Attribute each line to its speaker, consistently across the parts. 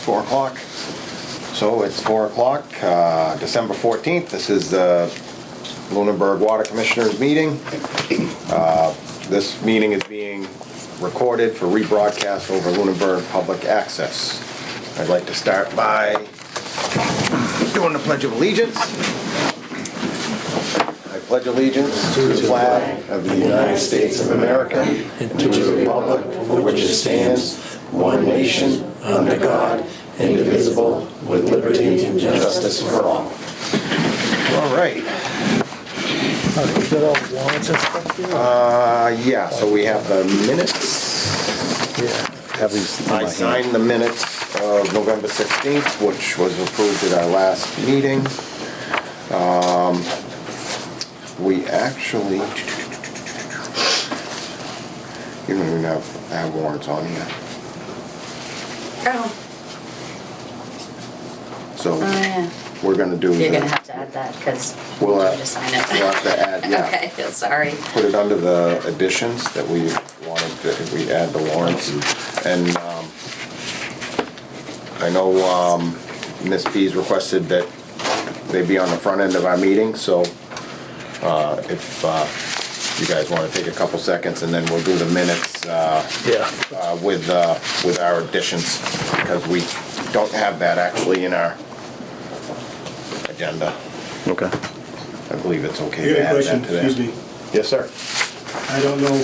Speaker 1: 4 o'clock. So it's 4 o'clock, December 14th. This is the Lunenburg Water Commissioners meeting. This meeting is being recorded for rebroadcast over Lunenburg Public Access. I'd like to start by doing the Pledge of Allegiance. I pledge allegiance to the flag of the United States of America and to the republic for which it stands, one nation, under God, indivisible, with liberty and justice for all. All right.
Speaker 2: You got all warrants and stuff here?
Speaker 1: Yeah, so we have the minutes.
Speaker 2: Yeah.
Speaker 1: I signed the minutes of November 16th, which was approved at our last meeting. We actually, you don't even have warrants on here.
Speaker 3: Oh,
Speaker 1: So
Speaker 3: yeah.
Speaker 1: we're gonna do.
Speaker 3: You're gonna have to add that, because
Speaker 1: We'll
Speaker 3: we'll
Speaker 1: have
Speaker 3: to sign it.
Speaker 1: we'll have to add, yeah.
Speaker 3: Okay, feel sorry.
Speaker 1: Put it under the additions that we wanted to, we add the warrants. And I know Ms. Pease requested that they be on the front end of our meeting, so if you guys want to take a couple seconds, and then we'll do the minutes with our additions, because we don't have that actually in our agenda.
Speaker 4: Okay.
Speaker 1: I believe it's okay
Speaker 5: I
Speaker 1: to
Speaker 5: got a
Speaker 1: add
Speaker 5: question,
Speaker 1: that to there.
Speaker 5: excuse me.
Speaker 1: Yes, sir.
Speaker 5: I don't know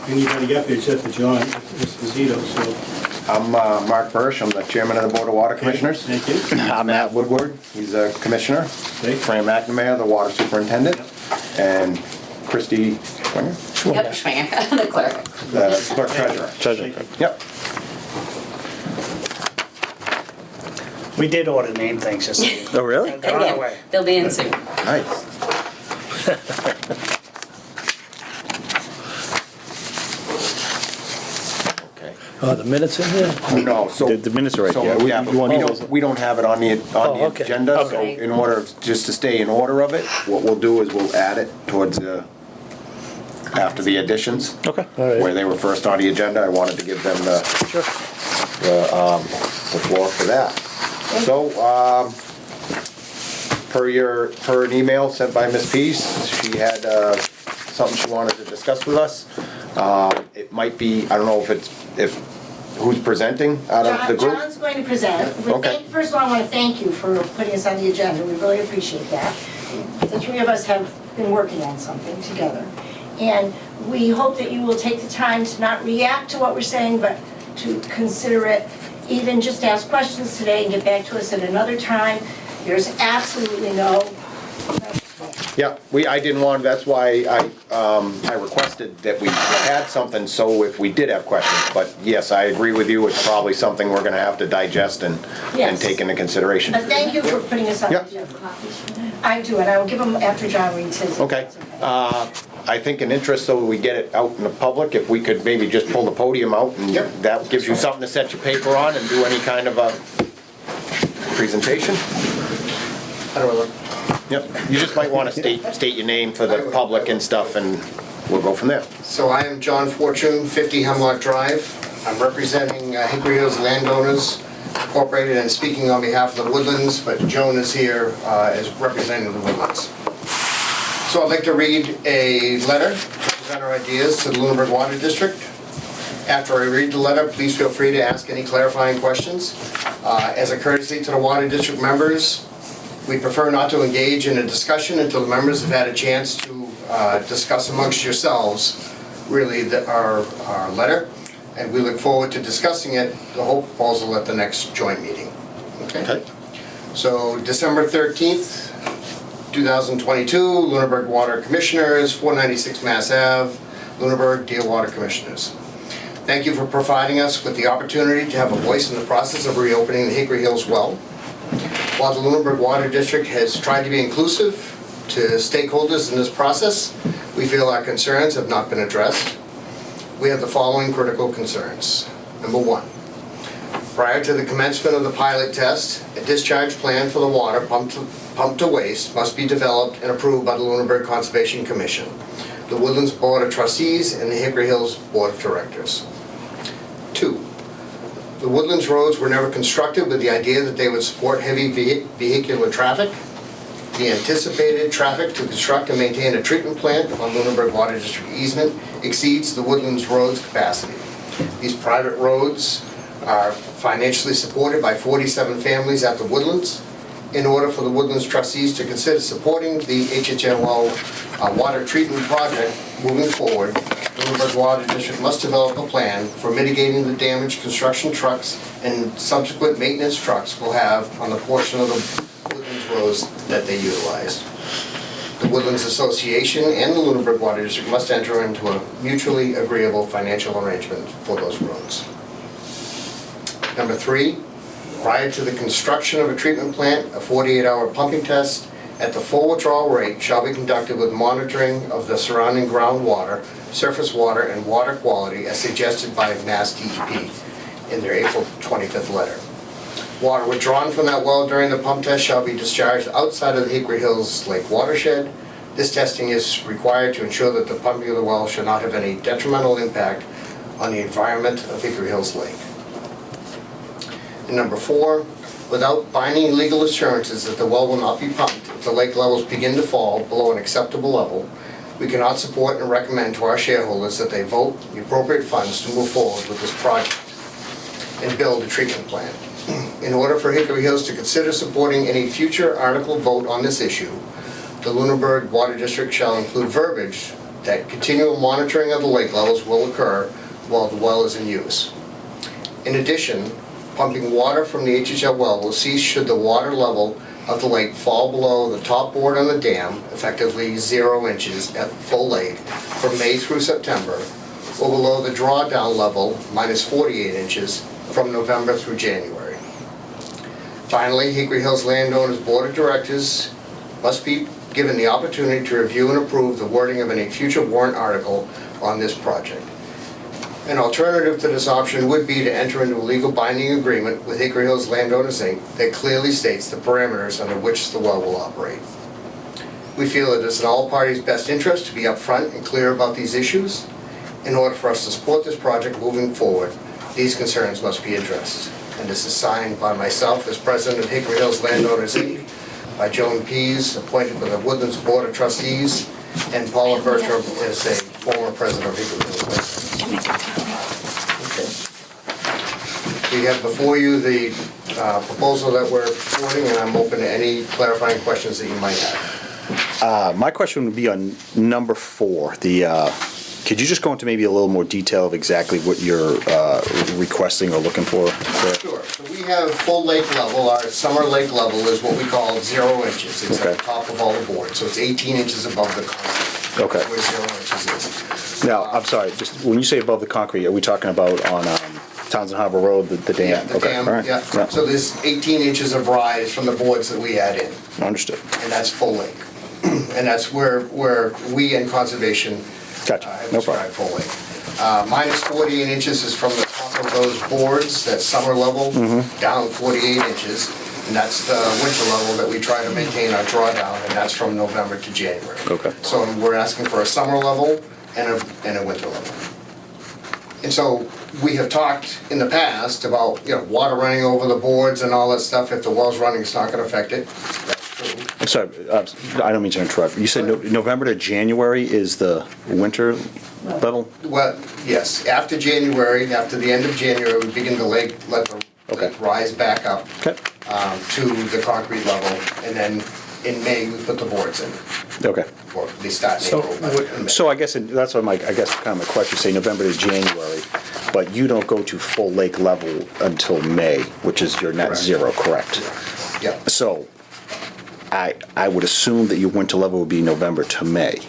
Speaker 5: anybody up here except for John, Mr. Zito, so.
Speaker 1: I'm Mark Bursch. I'm the chairman of the Board of Water Commissioners.
Speaker 5: Thank you.
Speaker 1: I'm Matt Woodward. He's a commissioner.
Speaker 5: Okay.
Speaker 1: Fran McNamara, the water superintendent. And Christy Schwinger,
Speaker 3: Yep, Schwinger, the clerk.
Speaker 1: the clerk treasurer.
Speaker 4: Treasure.
Speaker 1: Yep.
Speaker 2: We did order name things just so you know.
Speaker 4: Oh, really?
Speaker 2: They're on the way.
Speaker 3: They'll be in soon.
Speaker 1: Nice. Okay.
Speaker 2: The minutes in here?
Speaker 1: No, so.
Speaker 4: The minutes are right
Speaker 1: so,
Speaker 4: there.
Speaker 1: yeah,
Speaker 4: You
Speaker 1: but
Speaker 4: want
Speaker 1: we
Speaker 4: those?
Speaker 1: don't, we don't have it on the
Speaker 2: okay.
Speaker 1: agenda, so
Speaker 3: Okay.
Speaker 1: in order, just to stay in order of it, what we'll do is we'll add it towards the, after the additions.
Speaker 4: Okay.
Speaker 2: All right.
Speaker 1: Where they were first on the agenda, I wanted to give them the
Speaker 2: Sure.
Speaker 1: the floor for that. So, per an email sent by Ms. Peace, she had something she wanted to discuss with us. It might be, I don't know if who's presenting out of the group?
Speaker 6: John's going to present.
Speaker 1: Okay.
Speaker 6: First of all, I want to thank you for putting us on the agenda. We really appreciate that. The three of us have been working on something together. And we hope that you will take the time to not react to what we're saying, but to consider it, even just ask questions today and get back to us at another time. There's absolutely no.
Speaker 1: Yeah, I didn't want, that's why I requested that we had something, so if we did have questions. But yes, I agree with you, it's probably something we're gonna have to digest and
Speaker 6: Yes.
Speaker 1: take into consideration.
Speaker 6: But thank you for putting us on the
Speaker 1: Yep.
Speaker 6: agenda. I do, and I will give them after John reads his. if
Speaker 1: Okay.
Speaker 6: that's
Speaker 1: I think in interest, so we get it out in the public, if we could maybe just pull the podium out, and
Speaker 6: Yep.
Speaker 1: that gives you something to set your paper on and do any kind of a presentation.
Speaker 7: How do I look?
Speaker 1: Yep, you just might want to state your name for the public and stuff, and we'll go from there.
Speaker 7: So I am John Fortune, 50 Hemlock Drive. I'm representing Hickory Hills Landowners Incorporated and speaking on behalf of the Woodlands, but Joan is here as representing the Woodlands. So I'd like to read a letter to present our ideas to the Lunenburg Water District. After I read the letter, please feel free to ask any clarifying questions. As a courtesy to the Water District members, we prefer not to engage in a discussion until the members have had a chance to discuss amongst yourselves really our letter, and we look forward to discussing it, the whole proposal, at the next joint meeting.
Speaker 1: Okay.
Speaker 7: So December 13th, 2022, Lunenburg Water Commissioners, 496 Mass Ave, Lunenburg, dear Water Commissioners. Thank you for providing us with the opportunity to have a voice in the process of reopening the Hickory Hills well. While the Lunenburg Water District has tried to be inclusive to stakeholders in this process, we feel our concerns have not been addressed. We have the following critical concerns. Number one, prior to the commencement of the pilot test, a discharge plan for the water pumped to waste must be developed and approved by the Lunenburg Conservation Commission, the Woodlands Board of Trustees, and the Hickory Hills Board of Directors. Two, The Woodlands roads were never constructed with the idea that they would support heavy vehicular traffic. The anticipated traffic to construct and maintain a treatment plant on Lunenburg Water District easement exceeds the Woodlands road's capacity. These private roads are financially supported by 47 families at the Woodlands. In order for the Woodlands trustees to consider supporting the HHLO water treatment project moving forward, Lunenburg Water District must develop a plan for mitigating the damage construction trucks and subsequent maintenance trucks will have on the portion of the Woodlands roads that they utilize. The Woodlands Association and the Lunenburg Water District must enter into a mutually agreeable financial arrangement for those roads. Number 3, prior to the construction of a treatment plant, a 48-hour pumping test at the full withdrawal rate shall be conducted with monitoring of the surrounding groundwater, surface water, and water quality as suggested by Mass DEP in their April 25th letter. Water withdrawn from that well during the pump test shall be discharged outside of the Hickory Hills Lake watershed. This testing is required to ensure that the pumping of the well should not have any detrimental impact on the environment of Hickory Hills Lake. And number 4, without binding legal assurances that the well will not be pumped if the lake levels begin to fall below an acceptable level, we cannot support and recommend to our shareholders that they vote the appropriate funds to move forward with this project and build a treatment plant. In order for Hickory Hills to consider supporting any future article vote on this issue, the Lunenburg Water District shall include verbiage that continual monitoring of the lake levels will occur while the well is in use. In addition, pumping water from the HHL well will cease should the water level of the lake fall below the top board on the dam, effectively 0 inches at full lake, from May through September, or below the drawdown level, minus 48 inches, from November through January. Finally, Hickory Hills Landowners Board of Directors must be given the opportunity to review and approve the wording of any future warrant article on this project. An alternative to this option would be to enter into a legal binding agreement with Hickory Hills Landowners Inc. that clearly states the parameters under which the well will operate. We feel it is in all parties' best interest to be upfront and clear about these issues. In order for us to support this project moving forward, these concerns must be addressed. And this is signed by myself as president of Hickory Hills Landowners Inc., by Joan Pease, appointed by the Woodlands Board of Trustees, and Paula Bertram as a former president of Hickory Hills Landowners. We have before you the proposal that we're supporting, and I'm open to any clarifying questions that you might have.
Speaker 4: My question would be on number 4. Could you just go into maybe a little more detail of exactly what you're requesting or looking for?
Speaker 7: Sure. So we have full lake level. Our summer lake level is what we call 0 inches. It's at the top of all the boards, so it's 18 inches above the concrete.
Speaker 4: Okay.
Speaker 7: Where 0 inches is.
Speaker 4: Now, I'm sorry, just when you say above the concrete, are we talking about on Townsend Harbor Road, the dam?
Speaker 7: Yeah, the
Speaker 4: Okay,
Speaker 7: dam,
Speaker 4: all right.
Speaker 7: yeah. So there's 18 inches of rise from the boards that we add in,
Speaker 4: Understood.
Speaker 7: and that's full lake. And that's where we in conservation
Speaker 4: Gotcha,
Speaker 7: have
Speaker 4: no problem.
Speaker 7: described full lake. Minus 48 inches is from the top of those boards, that summer level,
Speaker 4: Mm-hmm.
Speaker 7: down 48 inches. And that's the winter level that we try to maintain our drawdown, and that's from November to January.
Speaker 4: Okay.
Speaker 7: So we're asking for a summer level and a winter level. And so we have talked in the past about, water running over the boards and all that stuff. If the well's running, it's not gonna affect it. That's true.
Speaker 4: I'm sorry, I don't mean to interrupt. You said November to January is the winter level?
Speaker 7: Well, yes, after January, after the end of January, we begin to let the
Speaker 4: Okay.
Speaker 7: lake rise back up
Speaker 4: Okay,
Speaker 7: to the concrete level, and then in May, we put the boards in,
Speaker 4: okay.
Speaker 7: or they start in
Speaker 2: So
Speaker 7: April. but in May.
Speaker 4: So I guess, that's what I guess kind of my question, say November to January, but you don't go to full lake level until May, which is your net
Speaker 7: Correct.
Speaker 4: zero, correct?
Speaker 7: Yeah,
Speaker 4: So I would assume that your winter level would be November to May,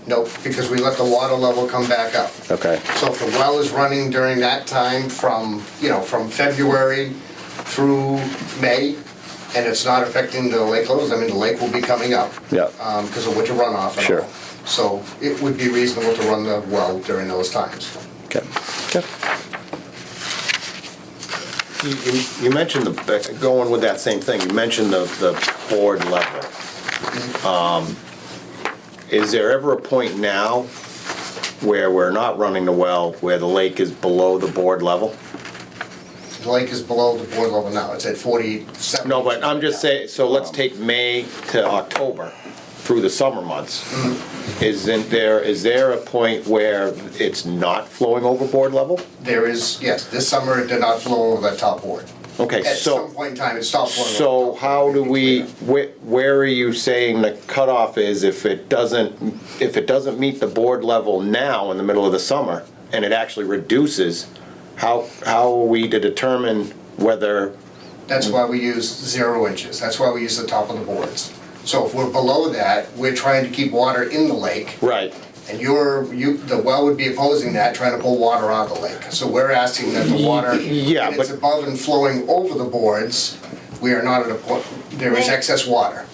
Speaker 7: nope, because we let the water level come back up.
Speaker 4: okay?
Speaker 7: So if the well is running during that time from February through May, and it's not affecting the lake levels, I mean, the lake will be coming up.
Speaker 4: Yeah.
Speaker 7: Because of winter runoff and
Speaker 4: Sure.
Speaker 7: all. So it would be reasonable to run the well during those times.
Speaker 4: Okay, okay.
Speaker 1: You mentioned going with that same thing, you mentioned the board level. Is there ever a point now where we're not running the well, where the lake is below the board level?
Speaker 7: The lake is below the board level now, it's at 47.
Speaker 1: No, but I'm just saying, so let's take May to October through the summer months. Is there a point where it's not flowing over board level?
Speaker 7: There is, yes, this summer it did not flow over that top board.
Speaker 1: Okay,
Speaker 7: At
Speaker 1: so,
Speaker 7: some point in time, it stopped flowing over.
Speaker 1: so
Speaker 7: the top
Speaker 1: how
Speaker 7: board.
Speaker 1: do we, where are you saying the cutoff is if it doesn't meet the board level now in the middle of the summer and it actually reduces, how are we to determine whether,
Speaker 7: That's why we use 0 inches, that's why we use the top of the boards. So if we're below that, we're trying to keep water in the lake,
Speaker 1: right,
Speaker 7: and the well would be opposing that, trying to pull water out of the lake. So we're asking that the water,
Speaker 1: Yeah,
Speaker 7: when it's
Speaker 1: but-
Speaker 7: above and flowing over the boards, we are not at a point, there is excess water.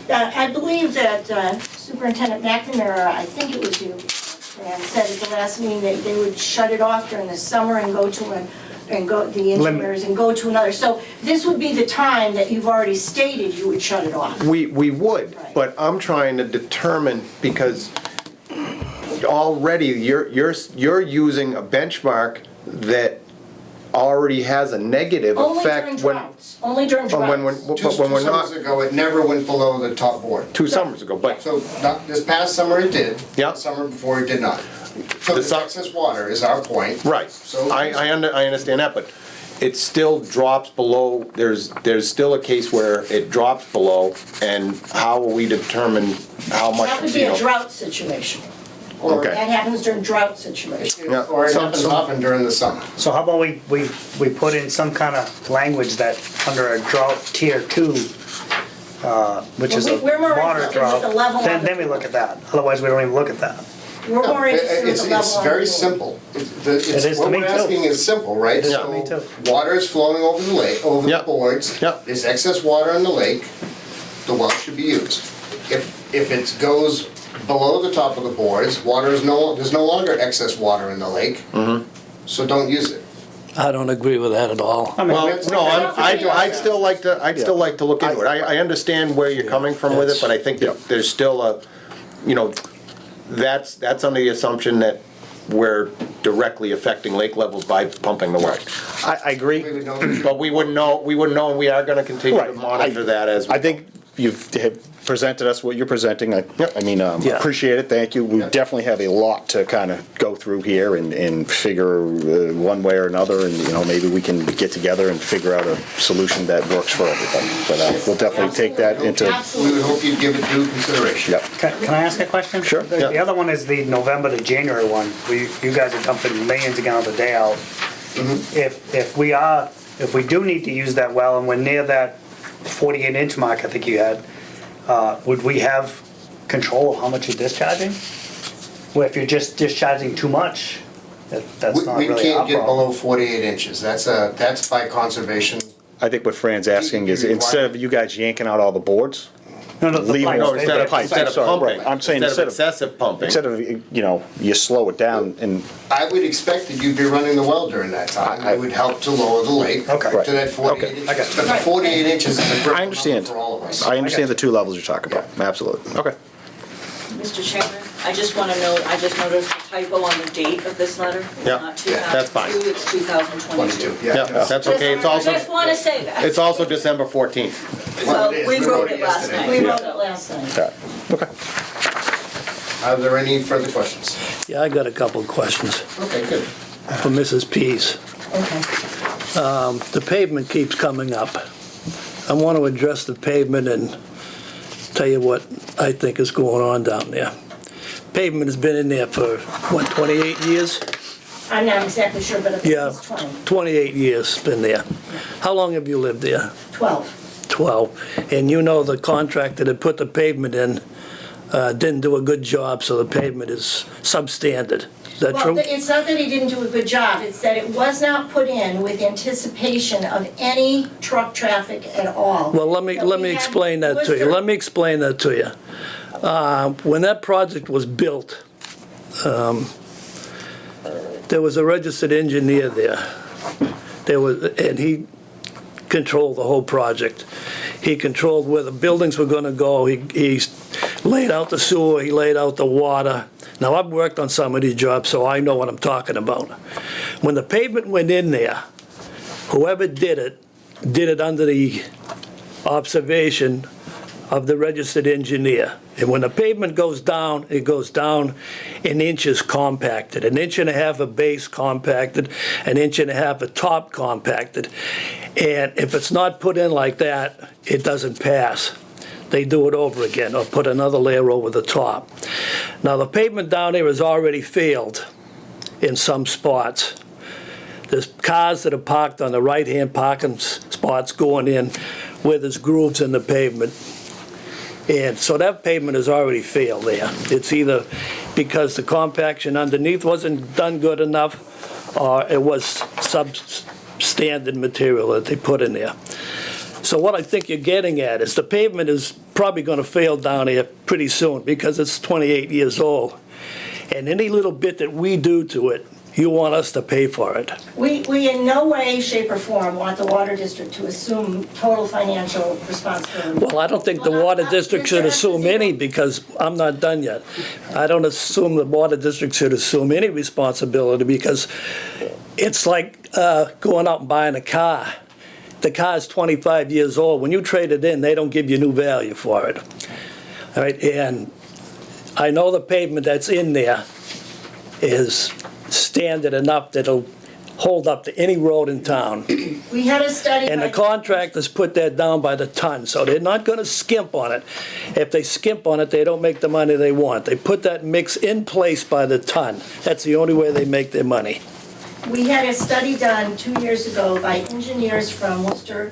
Speaker 6: I believe that Superintendent McNamara, I think it was you, Fran, said at the last meeting that they would shut it off during the summer and go to the engineers and go to another. So this would be the time that you've already stated you would shut it off.
Speaker 1: we would,
Speaker 6: Right.
Speaker 1: but I'm trying to determine, because already you're using a benchmark that already has a negative
Speaker 6: Only during
Speaker 1: effect when,
Speaker 6: droughts, only during
Speaker 1: but when
Speaker 6: droughts.
Speaker 1: but
Speaker 7: Two
Speaker 1: when we're
Speaker 7: summers
Speaker 1: not,
Speaker 7: ago, it never went below the top board.
Speaker 1: 2 summers ago, but,
Speaker 7: So this past summer it did.
Speaker 1: Yeah.
Speaker 7: The summer before it did not. So
Speaker 1: The
Speaker 7: the
Speaker 1: sum-
Speaker 7: excess water is our point.
Speaker 1: right.
Speaker 7: So-
Speaker 1: I understand that, but it still drops below, there's still a case where it drops below, and how will we determine how much,
Speaker 6: That would be
Speaker 1: you
Speaker 6: a
Speaker 1: know?
Speaker 6: drought situation. Or
Speaker 1: Okay.
Speaker 6: that happens during drought situation.
Speaker 1: Yeah.
Speaker 7: Or it
Speaker 1: So-
Speaker 7: happens
Speaker 1: so-
Speaker 7: often during the summer.
Speaker 2: So how about we put in some kind of language that under a drought tier 2, which is a
Speaker 6: We're more
Speaker 2: water
Speaker 6: interested with
Speaker 2: drought,
Speaker 6: the level of
Speaker 2: then we look at that. Otherwise, we don't even look at that.
Speaker 6: We're more interested with
Speaker 7: It's,
Speaker 6: the level
Speaker 7: it's
Speaker 6: of
Speaker 7: very
Speaker 6: the-
Speaker 7: simple.
Speaker 2: It is to
Speaker 7: What
Speaker 2: me,
Speaker 7: we're
Speaker 2: too.
Speaker 7: asking is simple, right?
Speaker 1: Yeah.
Speaker 7: So
Speaker 2: Me too.
Speaker 7: water is flowing over the lake, over
Speaker 1: Yeah.
Speaker 7: the boards.
Speaker 1: Yeah.
Speaker 7: There's excess water in the lake, the well should be used. If it goes below the top of the boards, there's no longer excess water in the lake. So don't use it.
Speaker 8: I don't agree with that at all.
Speaker 2: I mean,
Speaker 1: Well,
Speaker 7: That's-
Speaker 1: no,
Speaker 7: that's-
Speaker 1: I'd still like to look into it. I understand where you're coming from with it, but I think that there's still a, you know, that's under the assumption that we're directly affecting lake levels by pumping the well.
Speaker 4: I agree.
Speaker 7: We would know-
Speaker 1: But we wouldn't know, and we are gonna continue to
Speaker 4: Right.
Speaker 1: monitor that as.
Speaker 4: I think you've have presented us what you're presenting. I mean,
Speaker 8: Yeah.
Speaker 4: appreciate it, thank you. We definitely have a lot to kind of go through here and figure one way or another, and, you know, maybe we can get together and figure out a solution that works for everybody. But we'll definitely take that into,
Speaker 7: We would hope you'd give it due consideration.
Speaker 4: yep.
Speaker 2: Can I ask a question?
Speaker 4: Sure.
Speaker 2: The
Speaker 1: Yeah.
Speaker 2: other one is the November to January one, where you guys are dumping millions of gallons a day out. If we do need to use that well and we're near that 48-inch mark, I think you had, would we have control of how much you're discharging? Well, if you're just discharging too much, that's not
Speaker 7: We
Speaker 2: really
Speaker 7: can't
Speaker 2: our
Speaker 7: get
Speaker 2: problem.
Speaker 7: below 48 inches. That's by conservation.
Speaker 4: I think what Fran's asking is, instead of you guys yanking out all the boards,
Speaker 2: No, the
Speaker 4: leaving-
Speaker 2: pipes,
Speaker 1: No,
Speaker 2: they-
Speaker 1: instead of,
Speaker 4: pipes,
Speaker 1: instead of
Speaker 4: sorry,
Speaker 1: pumping.
Speaker 4: right. I'm saying
Speaker 1: Instead of
Speaker 4: instead of-
Speaker 1: excessive pumping.
Speaker 4: instead of, you know, you slow it down and,
Speaker 7: I would expect that you'd be running the well during that time. It would help to lower the lake
Speaker 2: Okay.
Speaker 7: to that 48
Speaker 4: Okay.
Speaker 7: inches.
Speaker 2: I got you.
Speaker 7: But the 48 inches is a critical
Speaker 4: I understand.
Speaker 7: number for all of us.
Speaker 4: I understand the two levels you're talking about, absolutely. Okay.
Speaker 9: Mr. Chairman, I just want to note, I just noticed a typo on the date of this letter. It's
Speaker 1: Yeah,
Speaker 9: not
Speaker 1: that's fine.
Speaker 9: 2002, it's 2022.
Speaker 7: 22,
Speaker 1: Yeah, that's okay. It's also,
Speaker 9: Just want to say that.
Speaker 1: it's also December 14th.
Speaker 9: Well,
Speaker 7: it is.
Speaker 9: we
Speaker 7: We
Speaker 9: wrote
Speaker 7: wrote
Speaker 9: it
Speaker 7: it
Speaker 9: last
Speaker 7: yesterday.
Speaker 9: night.
Speaker 6: We wrote it last night.
Speaker 4: Yeah. Okay.
Speaker 7: Are there any further questions?
Speaker 8: Yeah, I got a couple of questions
Speaker 7: Okay, good.
Speaker 8: for Mrs. Pease.
Speaker 6: Okay.
Speaker 8: The pavement keeps coming up. I want to address the pavement and tell you what I think is going on down there. Pavement has been in there for, what, 28 years?
Speaker 6: I'm not exactly sure, but I think
Speaker 8: Yeah,
Speaker 6: it's 20,
Speaker 8: 28 years it's been there. How long have you lived there?
Speaker 6: 12.
Speaker 8: 12. And you know the contractor that put the pavement in didn't do a good job, so the pavement is substandard. Is that
Speaker 6: Well,
Speaker 8: true?
Speaker 6: it's not that he didn't do a good job, it's that it was not put in with anticipation of any truck traffic at all.
Speaker 8: Well, let me
Speaker 6: That we had-
Speaker 8: explain that to you. Let me explain that to you. When that project was built, there was a registered engineer there. And he controlled the whole project. He controlled where the buildings were gonna go. He laid out the sewer, he laid out the water. Now, I've worked on some of these jobs, so I know what I'm talking about. When the pavement went in there, whoever did it under the observation of the registered engineer. And when the pavement goes down, it goes down in inches compacted, 1.5 inches of base compacted, 1.5 inches of top compacted. And if it's not put in like that, it doesn't pass. They do it over again, or put another layer over the top. Now, the pavement down there is already failed in some spots. There's cars that are parked on the right-hand parking spots going in where there's grooves in the pavement. And so that pavement has already failed there. It's either because the compaction underneath wasn't done good enough, or it was substandard material that they put in there. So what I think you're getting at is the pavement is probably gonna fail down here pretty soon because it's 28 years old. And any little bit that we do to it, you want us to pay for it.
Speaker 6: We in no way, shape, or form want the water district to assume total financial responsibility.
Speaker 8: Well, I don't think the water district should assume any, because I'm not done yet. I don't assume the water district should assume any responsibility, because it's like going out and buying a car. The car's 25 years old. When you trade it in, they don't give you new value for it. All right, and I know the pavement that's in there is standard enough that it'll hold up to any road in town.
Speaker 6: We had a study.
Speaker 8: And the contractors put that down by the ton, so they're not gonna skimp on it. If they skimp on it, they don't make the money they want. They put that mix in place by the ton. That's the only way they make their money.
Speaker 6: We had a study done 2 years ago by engineers from Worcester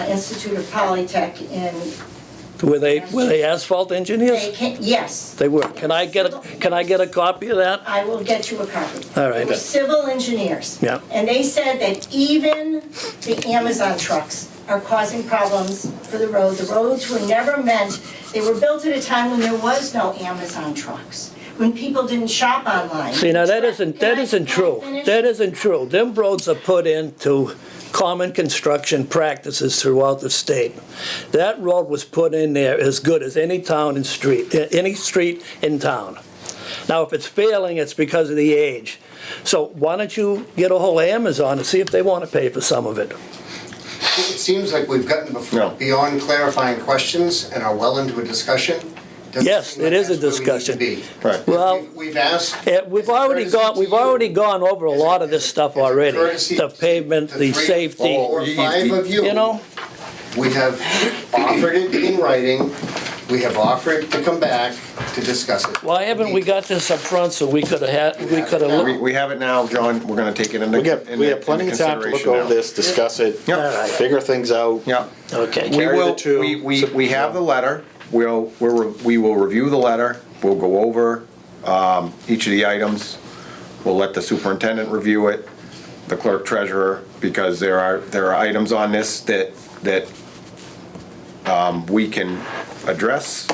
Speaker 6: Institute of Polytech in.
Speaker 8: Were they asphalt engineers?
Speaker 6: Yes.
Speaker 8: They were. Can I get a copy of that?
Speaker 6: I will get you a copy.
Speaker 8: All right.
Speaker 6: They were civil engineers.
Speaker 8: Yeah.
Speaker 6: And they said that even the Amazon trucks are causing problems for the road. The roads were never meant, they were built at a time when there was no Amazon trucks, when people didn't shop online.
Speaker 8: See, now that isn't true. That isn't true. Them roads are put into common construction practices throughout the state. That road was put in there as good as any street in town. Now, if it's failing, it's because of the age. So why don't you get a hold of Amazon and see if they want to pay for some of it?
Speaker 7: It seems like we've gotten beyond clarifying questions and are well into a discussion. Doesn't
Speaker 8: Yes,
Speaker 7: seem like
Speaker 8: it is a
Speaker 7: that's where we need to
Speaker 8: discussion.
Speaker 7: be.
Speaker 1: Right.
Speaker 8: Well,
Speaker 7: We've asked.
Speaker 8: we've already gone over a lot of this stuff already. The pavement, the safety,
Speaker 7: Four or five of
Speaker 8: you know?
Speaker 7: We have offered it in writing. We have offered to come back to discuss it.
Speaker 8: Why haven't we got this up front so we could have
Speaker 1: We have it now, John, we're gonna take it into
Speaker 4: We have plenty of time to look
Speaker 1: consideration
Speaker 4: over
Speaker 1: now.
Speaker 4: this, discuss it,
Speaker 1: Yep.
Speaker 4: figure things out.
Speaker 1: Yeah.
Speaker 8: Okay.
Speaker 1: We
Speaker 4: Carry the
Speaker 1: will,
Speaker 4: two.
Speaker 1: we have the letter, we will review the letter, we'll go over each of the items, we'll let the superintendent review it, the clerk treasurer, because there are items on this that we can address,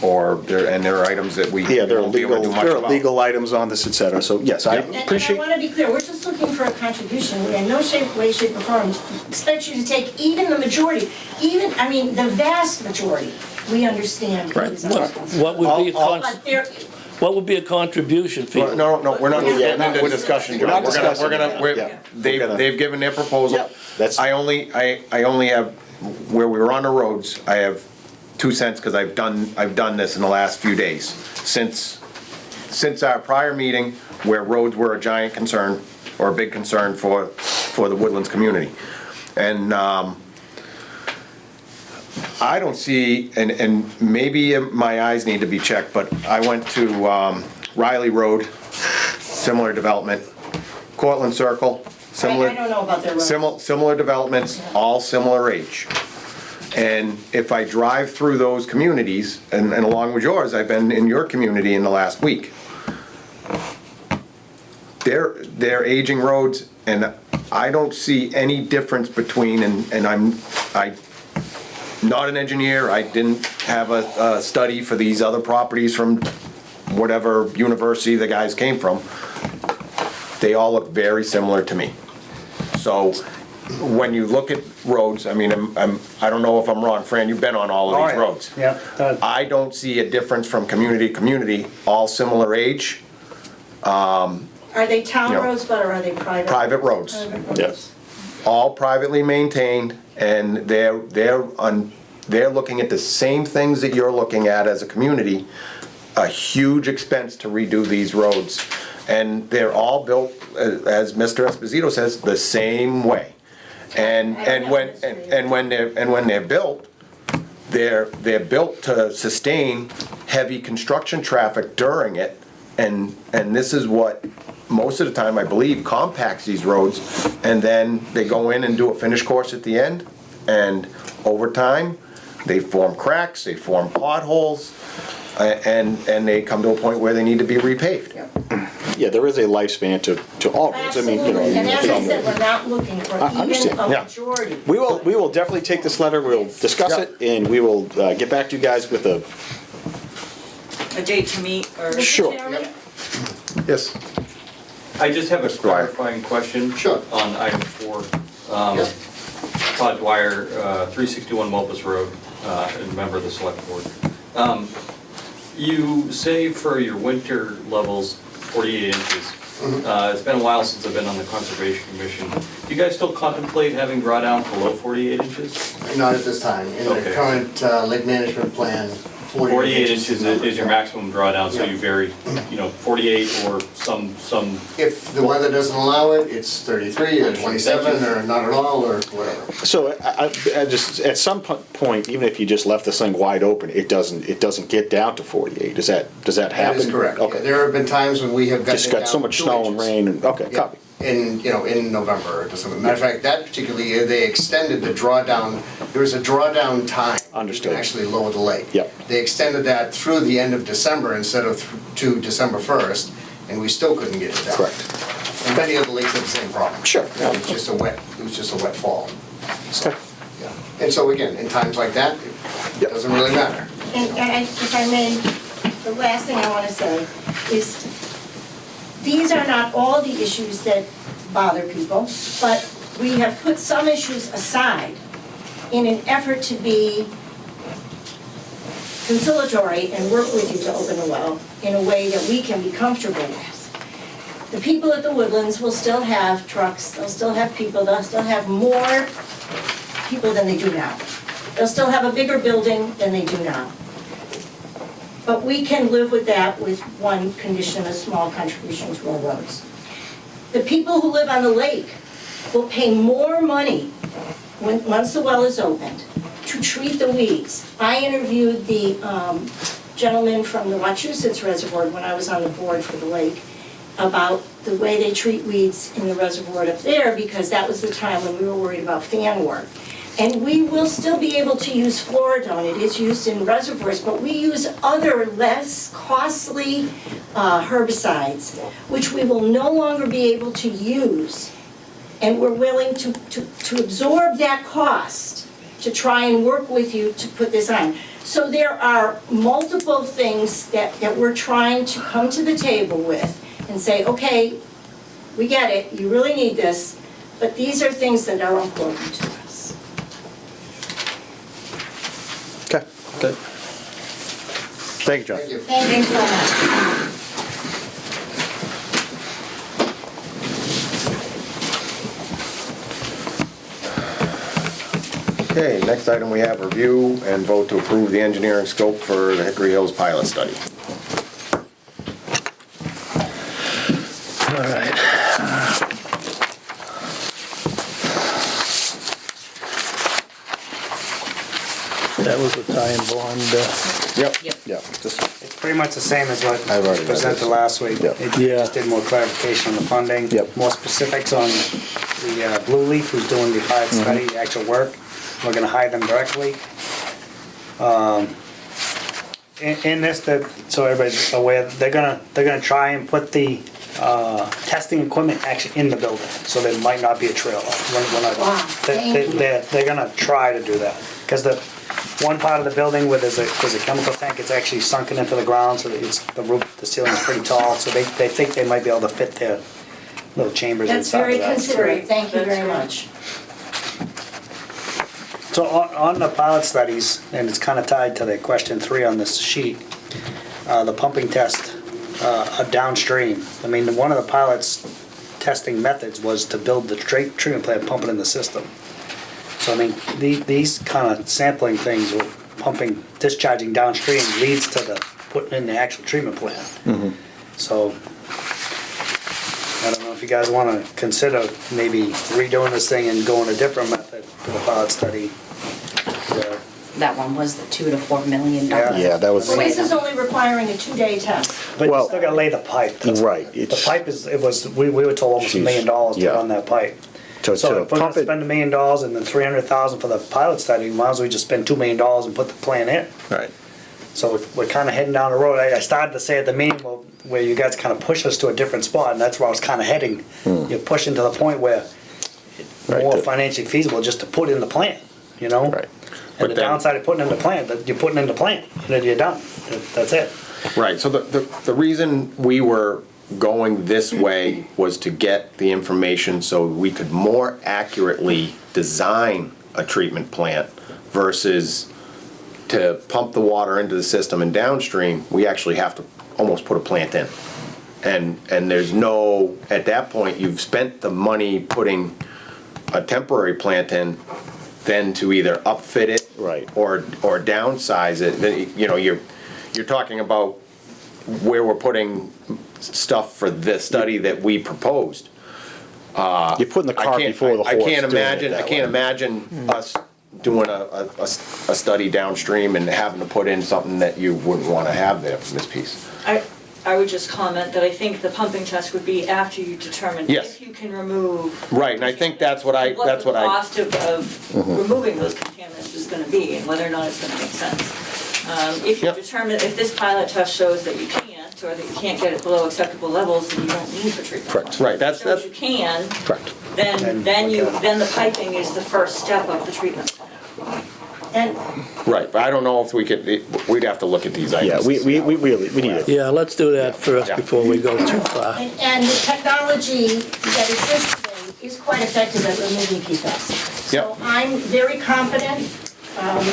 Speaker 1: there are items that we
Speaker 4: Yeah, there are
Speaker 1: won't be able to do much about.
Speaker 4: legal items on this, et cetera, so yes, I
Speaker 6: And I
Speaker 4: appreciate.
Speaker 6: want to be clear, we're just looking for a contribution. We in no way, shape, or form expect you to take even the majority, the vast majority, we understand.
Speaker 8: Right.
Speaker 6: is our responsibility.
Speaker 8: What would be a contribution fee?
Speaker 1: No, we're not
Speaker 6: Yeah,
Speaker 1: getting into
Speaker 4: we're-
Speaker 1: discussion,
Speaker 4: we're
Speaker 1: John.
Speaker 4: not discussing that, yeah.
Speaker 1: They've given their proposal.
Speaker 4: Yeah, that's-
Speaker 1: I only have, where we were on the roads, I have 2 cents, because I've done this in the last few days. Since our prior meeting, where roads were a giant concern, or a big concern for the Woodlands community. And I don't see, and maybe my eyes need to be checked, but I went to Riley Road, similar development, Cortland Circle, similar.
Speaker 6: I don't know about their roads.
Speaker 1: Similar developments, all similar age. And if I drive through those communities, and along with yours, I've been in your community in the last week. They're aging roads, and I don't see any difference between, and I'm not an engineer, I didn't have a study for these other properties from whatever university the guys came from. They all look very similar to me. So when you look at roads, I mean, I don't know if I'm wrong, Fran, you've been on all of these roads.
Speaker 2: Yeah.
Speaker 1: I don't see a difference from community to community, all similar age.
Speaker 6: Are they town
Speaker 1: Yeah.
Speaker 6: roads, but or are they private?
Speaker 1: Private roads.
Speaker 4: Yes.
Speaker 1: All privately maintained, and they're looking at the same things that you're looking at as a community, a huge expense to redo these roads. And they're all built, as Mr. Esposito says, the same way. And when they're built, they're built to sustain heavy construction traffic during it. And this is what, most of the time, I believe, compacts these roads. And then they go in and do a finish course at the end. And over time, they form cracks, they form potholes, and they come to a point where they need to be repaved.
Speaker 4: Yeah, there is a lifespan to all roads. I mean, you know.
Speaker 6: Absolutely, and as I said, we're not looking for
Speaker 4: I
Speaker 6: even
Speaker 4: understand.
Speaker 6: a
Speaker 1: Yeah.
Speaker 6: majority.
Speaker 4: We will definitely take this letter, we'll discuss
Speaker 1: Yeah.
Speaker 4: it, and we will get back to you guys with a,
Speaker 9: A date to meet or?
Speaker 6: Mr.
Speaker 4: Sure.
Speaker 6: Chairman?
Speaker 1: Yes.
Speaker 10: I just have a
Speaker 1: Mr. Dwyer.
Speaker 10: clarifying question.
Speaker 7: Sure.
Speaker 10: On item 4.
Speaker 7: Yep.
Speaker 10: Todd Dwyer, 361 Mulpus Road, and member of the select board. You say for your winter levels, 48 inches. It's been a while since I've been on the Conservation Commission. Do you guys still contemplate having drawdowns below 48 inches?
Speaker 7: Not at this time. In the
Speaker 10: Okay.
Speaker 7: current lake management plan,
Speaker 10: 48 inches is your maximum drawdown, so
Speaker 7: Yeah.
Speaker 10: you vary, 48 or some,
Speaker 7: If the weather doesn't allow it, it's 33 or 27 or not at all or whatever.
Speaker 4: so I just, at some point, even if you just left this thing wide open, it doesn't get down to 48. Does that happen?
Speaker 7: That is correct.
Speaker 4: Okay.
Speaker 7: There have been times when we have gotten
Speaker 4: Just
Speaker 7: it
Speaker 4: got
Speaker 7: down
Speaker 4: so
Speaker 7: to
Speaker 4: much
Speaker 7: 2
Speaker 4: snow and
Speaker 7: inches.
Speaker 4: rain, and, okay,
Speaker 7: Yeah.
Speaker 4: copy.
Speaker 7: In November or December. Matter of fact, that particular year, they extended the drawdown, there was a drawdown time.
Speaker 4: Understood.
Speaker 7: You can actually lower the lake.
Speaker 4: Yep.
Speaker 7: They extended that through the end of December instead of to December 1st, and we still couldn't get it down.
Speaker 4: Correct.
Speaker 7: And many other lakes have the same problem.
Speaker 4: Sure.
Speaker 7: It was just a wet fall.
Speaker 4: Okay.
Speaker 7: Yeah. And so again, in times like that, it
Speaker 4: Yep.
Speaker 7: doesn't really matter.
Speaker 6: And if I may, the last thing I want to say is, these are not all the issues that bother people, but we have put some issues aside in an effort to be conciliatory and work with you to open the well in a way that we can be comfortable with. The people at the Woodlands will still have trucks, they'll still have people, they'll still have more people than they do now. They'll still have a bigger building than they do now. But we can live with that with one condition, a small contribution to our roads. The people who live on the lake will pay more money once the well is opened to treat the weeds. I interviewed the gentleman from the Wachusett Reservoir when I was on the board for the lake about the way they treat weeds in the reservoir up there, because that was the time when we were worried about fan work. And we will still be able to use Floridone. It is used in reservoirs, but we use other less costly herbicides, which we will no longer be able to use. And we're willing to absorb that cost to try and work with you to put this on. So there are multiple things that we're trying to come to the table with and say, okay, we get it, you really need this, but these are things that are important to us.
Speaker 4: Okay, good. Thank you, John.
Speaker 7: Thank you.
Speaker 6: Thank you so much.
Speaker 1: Okay, next item we have review and vote to approve the engineering scope for the Hickory Hills pilot study.
Speaker 8: All right. That was the tie and bond.
Speaker 1: Yep.
Speaker 4: Yeah, just,
Speaker 2: It's pretty much the same as what
Speaker 4: I've already
Speaker 2: was
Speaker 4: read
Speaker 2: presented
Speaker 4: this.
Speaker 2: last week.
Speaker 4: Yep.
Speaker 2: It
Speaker 8: Yeah.
Speaker 2: just did more clarification on the funding.
Speaker 4: Yep.
Speaker 2: More specifics on the Blue Leaf, who's doing the pilot study, the actual work. We're gonna hire them directly. In this, so everybody's aware, they're gonna try and put the testing equipment actually in the building, so there might not be a trailer. We're not-
Speaker 6: Wow, thank you.
Speaker 2: They're gonna try to do that, because the one part of the building where there's a chemical tank, it's actually sunken into the ground, so that it's, the roof, the ceiling's pretty tall, so they think they might be able to fit their little chambers
Speaker 6: That's
Speaker 2: inside of
Speaker 6: very
Speaker 2: that.
Speaker 6: considerate, thank you
Speaker 9: That's
Speaker 6: very
Speaker 9: great.
Speaker 6: much.
Speaker 2: So on the pilot studies, and it's kind of tied to the question 3 on this sheet, the pumping test a downstream. I mean, one of the pilot's testing methods was to build the treatment plant, pump it in the system. So I mean, these kind of sampling things or pumping, discharging downstream leads to the putting in the actual treatment plant. So I don't know if you guys want to consider maybe redoing this thing and going a different method for the pilot study.
Speaker 3: That one was the $2 to $4 million.
Speaker 4: Yeah, that was,
Speaker 6: Well, this is only requiring a 2-day test.
Speaker 2: But you
Speaker 4: Well-
Speaker 2: still gotta lay the pipe. That's-
Speaker 4: Right,
Speaker 2: The
Speaker 4: it's-
Speaker 2: pipe we were told almost $1 million to
Speaker 4: Yeah.
Speaker 2: run that pipe.
Speaker 4: to
Speaker 2: So if we're
Speaker 4: pump
Speaker 2: gonna
Speaker 4: it,
Speaker 2: spend $1 million and then $300,000 for the pilot study, might as well just spend $2 million and put the plan in.
Speaker 4: right.
Speaker 2: So we're kinda heading down the road. I started to say at the meeting where you guys kinda push us to a different spot, and that's where I was kinda heading. You're pushing to the point where it's
Speaker 4: Right,
Speaker 2: more
Speaker 4: the-
Speaker 2: financially feasible just to put in the plant, you know?
Speaker 4: Right.
Speaker 2: And
Speaker 1: But
Speaker 2: the
Speaker 1: then-
Speaker 2: downside of putting in the plant, that you're putting in the plant, and then you're done. That's it.
Speaker 1: Right, so the reason we were going this way was to get the information so we could more accurately design a treatment plant versus to pump the water into the system and downstream, we actually have to almost put a plant in. And there's no, at that point, you've spent the money putting a temporary plant in, then to either upfit it.
Speaker 4: Right.
Speaker 1: Or downsize it, then, you know, you're talking about where we're putting stuff for the study that we proposed.
Speaker 4: You're putting the
Speaker 1: I
Speaker 4: cart
Speaker 1: can't,
Speaker 4: before the horse.
Speaker 1: I can't
Speaker 4: doing it
Speaker 1: imagine, I
Speaker 4: that
Speaker 1: can't
Speaker 4: way.
Speaker 1: imagine us doing a study downstream and having to put in something that you wouldn't wanna have there for this piece.
Speaker 9: I would just comment that I think the pumping test would be after you determine
Speaker 1: Yes.
Speaker 9: if you can remove.
Speaker 1: Right, and I think that's what I.
Speaker 9: What the cost of removing those contaminants is gonna be and whether or not it's gonna make sense. If you
Speaker 1: Yep.
Speaker 9: determine, if this pilot test shows that you can't, or that you can't get it below acceptable levels, then you don't need the treatment.
Speaker 4: Correct.
Speaker 9: plant.
Speaker 1: Right, that's-
Speaker 9: Shows you can,
Speaker 4: Correct.
Speaker 2: And
Speaker 9: then the piping is the first step of the treatment plan.
Speaker 6: And,
Speaker 1: Right, but I don't know if we could, we'd have to look at these
Speaker 4: Yeah,
Speaker 1: items.
Speaker 4: we really, we need it.
Speaker 8: Yeah, let's do that first
Speaker 1: Yeah.
Speaker 8: before we go too far.
Speaker 6: and the technology that exists today is quite effective at removing PFAS. So
Speaker 1: Yep.
Speaker 6: I'm very confident.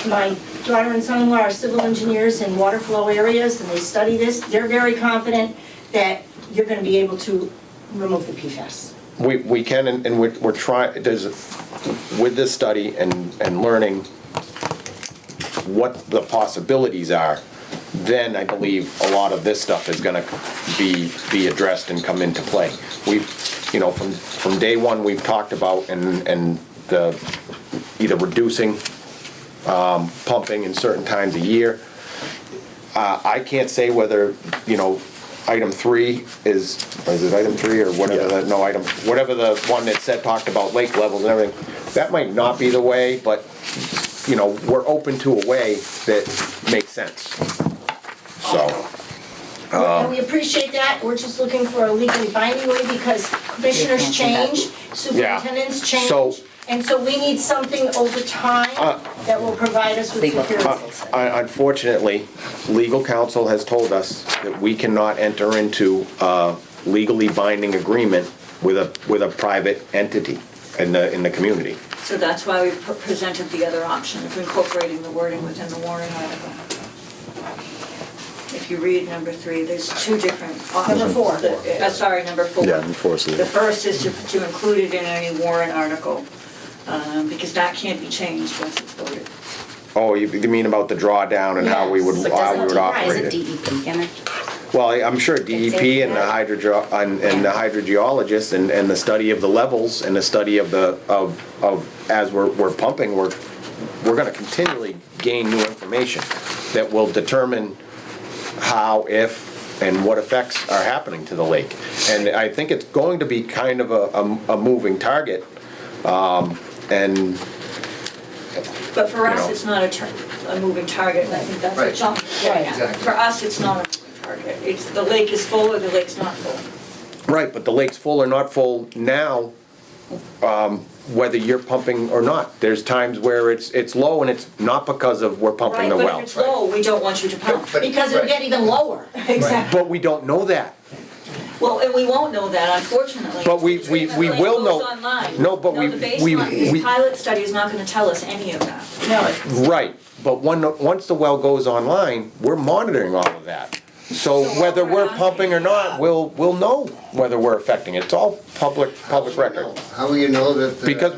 Speaker 6: My daughter and son-in-law are civil engineers in water flow areas, and they study this. They're very confident that you're gonna be able to remove the PFAS.
Speaker 1: We can, and we're trying, with this study and learning what the possibilities are, then I believe a lot of this stuff is gonna be addressed and come into play. We've, you know, from day one, we've talked about and the, either reducing pumping in certain times a year. I can't say whether, you know, item 3 is it item 3 or whatever,
Speaker 4: Yeah.
Speaker 1: whatever the one that said, talked about lake levels and everything. That might not be the way, but, you know, we're open to a way that makes sense. So,
Speaker 6: And we appreciate that. We're just looking for a legally binding way because commissioners change, superintendents change.
Speaker 1: So-
Speaker 6: And so we need something over time that will provide us with
Speaker 3: Legal
Speaker 6: security.
Speaker 1: unfortunately, legal counsel has told us that we cannot enter into a legally binding agreement with a private entity in the community.
Speaker 9: So that's why we presented the other option of incorporating the wording within the warrant article. If you read number 3, there's 2 different options.
Speaker 6: Number 4.
Speaker 9: Sorry, number 4.
Speaker 4: Yeah, and force
Speaker 9: The
Speaker 4: it.
Speaker 9: first is to include it in any warrant article, because that can't be changed once it's voted.
Speaker 1: Oh, you mean about the drawdown and how we would,
Speaker 3: But
Speaker 1: how we would
Speaker 3: Is
Speaker 1: operate
Speaker 3: it
Speaker 1: it?
Speaker 3: DEP gonna?
Speaker 1: Well, I'm sure DEP and the hydrogeologists and the study of the levels and the study of as we're pumping, we're gonna continually gain new information that will determine how, if, and what effects are happening to the lake. And I think it's going to be kind of a moving target. And,
Speaker 9: But for us,
Speaker 1: know.
Speaker 9: it's not a moving target, and I think that's what
Speaker 7: Right.
Speaker 9: John was getting
Speaker 6: Right.
Speaker 9: at.
Speaker 7: Exactly.
Speaker 9: For us, it's not a moving target. It's the lake is full or the lake's not full.
Speaker 1: right, but the lake's full or not full now, whether you're pumping or not. There's times where it's low and it's not because of we're pumping
Speaker 9: Right,
Speaker 1: the
Speaker 9: but
Speaker 1: well.
Speaker 9: if it's low, we don't want you to pump.
Speaker 7: But-
Speaker 6: Because it'll get even lower.
Speaker 9: Exactly.
Speaker 1: But we don't know that.
Speaker 9: Well, and we won't know that, unfortunately.
Speaker 1: But we-
Speaker 9: The treatment
Speaker 1: we
Speaker 9: lake
Speaker 1: will
Speaker 9: goes
Speaker 1: know-
Speaker 9: online.
Speaker 1: No, but
Speaker 9: No,
Speaker 1: we-
Speaker 9: the
Speaker 1: we-
Speaker 9: baseline pilot study is not gonna tell us any of that.
Speaker 6: No.
Speaker 1: Right, but once the well goes online, we're monitoring all of that. So whether we're pumping or not, we'll know whether we're affecting it. It's all public record.
Speaker 7: How will you know that?
Speaker 1: Because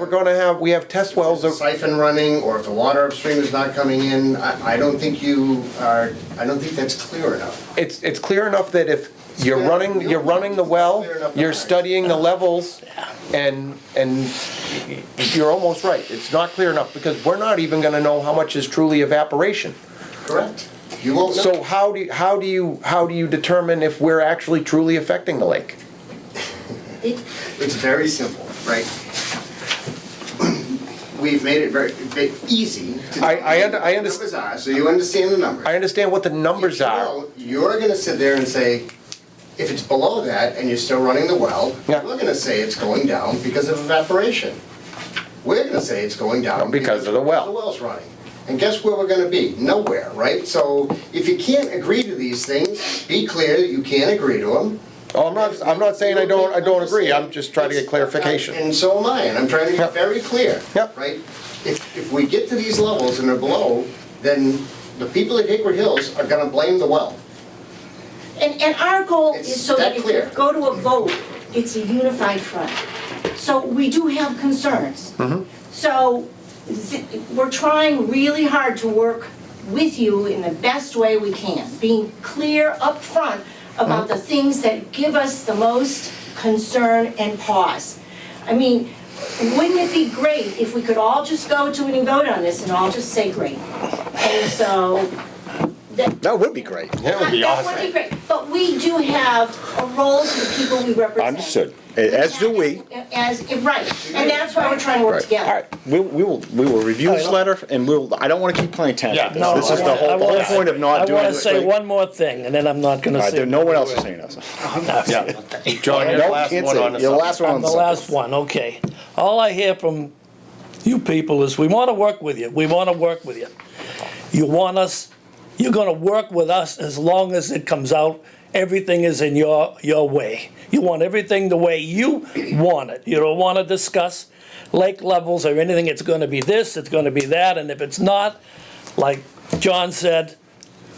Speaker 1: we have test wells of,
Speaker 7: Siphon running, or if the water upstream is not coming in, I don't think that's clear enough.
Speaker 1: it's clear enough that if you're running the well, you're studying the levels, and you're almost right. It's not clear enough, because we're not even gonna know how much is truly evaporation.
Speaker 7: Correct. You won't know.
Speaker 1: So how do you determine if we're actually truly affecting the lake?
Speaker 7: It's very simple, right? We've made it very easy to know
Speaker 1: I
Speaker 7: what the numbers are, so you understand the numbers.
Speaker 1: I understand what the numbers are.
Speaker 7: If you don't, you're gonna sit there and say, if it's below that and you're still running the well,
Speaker 1: Yeah.
Speaker 7: we're gonna say it's going down because of evaporation. We're gonna say it's going down
Speaker 1: Because of the well.
Speaker 7: The well's running. And guess where we're gonna be? Nowhere, right? So if you can't agree to these things, be clear that you can't agree to them.
Speaker 1: Oh, I'm not saying I don't agree, I'm just trying to get clarification.
Speaker 7: And so am I, and I'm trying to
Speaker 1: Yep.
Speaker 7: be very clear.
Speaker 1: Yep.
Speaker 7: Right? If we get to these levels and they're below, then the people at Hickory Hills are gonna blame the well.
Speaker 6: And our goal
Speaker 7: It's
Speaker 6: is so
Speaker 7: that
Speaker 6: that if
Speaker 7: clear.
Speaker 6: we go to a vote, it's a unified front. So we do have concerns. So we're trying really hard to work with you in the best way we can, being clear up front about the things that give us the most concern and pause. I mean, wouldn't it be great if we could all just go to and vote on this and all just say great? And so
Speaker 4: That would be great.
Speaker 1: That would be
Speaker 6: that would
Speaker 1: awesome.
Speaker 6: be great, but we do have a role to the people we represent.
Speaker 4: Understood. As do we.
Speaker 6: Right, and that's why we're trying to work
Speaker 4: Right.
Speaker 6: together.
Speaker 4: All right, we will review this letter, and I don't want to keep playing tag
Speaker 1: Yeah,
Speaker 4: with this.
Speaker 1: no,
Speaker 4: This is the whole point of not doing it.
Speaker 8: I want to say one more thing, and then I'm not going to say.
Speaker 4: No one else is saying that.
Speaker 1: Yeah. John, you're the
Speaker 4: No,
Speaker 1: last
Speaker 4: can't
Speaker 1: one
Speaker 4: say
Speaker 1: on
Speaker 4: it.
Speaker 1: the
Speaker 4: You're the
Speaker 1: subject.
Speaker 4: last one on
Speaker 8: I'm
Speaker 4: the
Speaker 8: the
Speaker 4: subject.
Speaker 8: last one, okay. All I hear from you people is, we want to work with you, we want to work with you. You want us, you're going to work with us as long as it comes out, everything is in your way. You want everything the way you want it. You don't want to discuss lake levels or anything. It's going to be this, it's going to be that, and if it's not, like John said,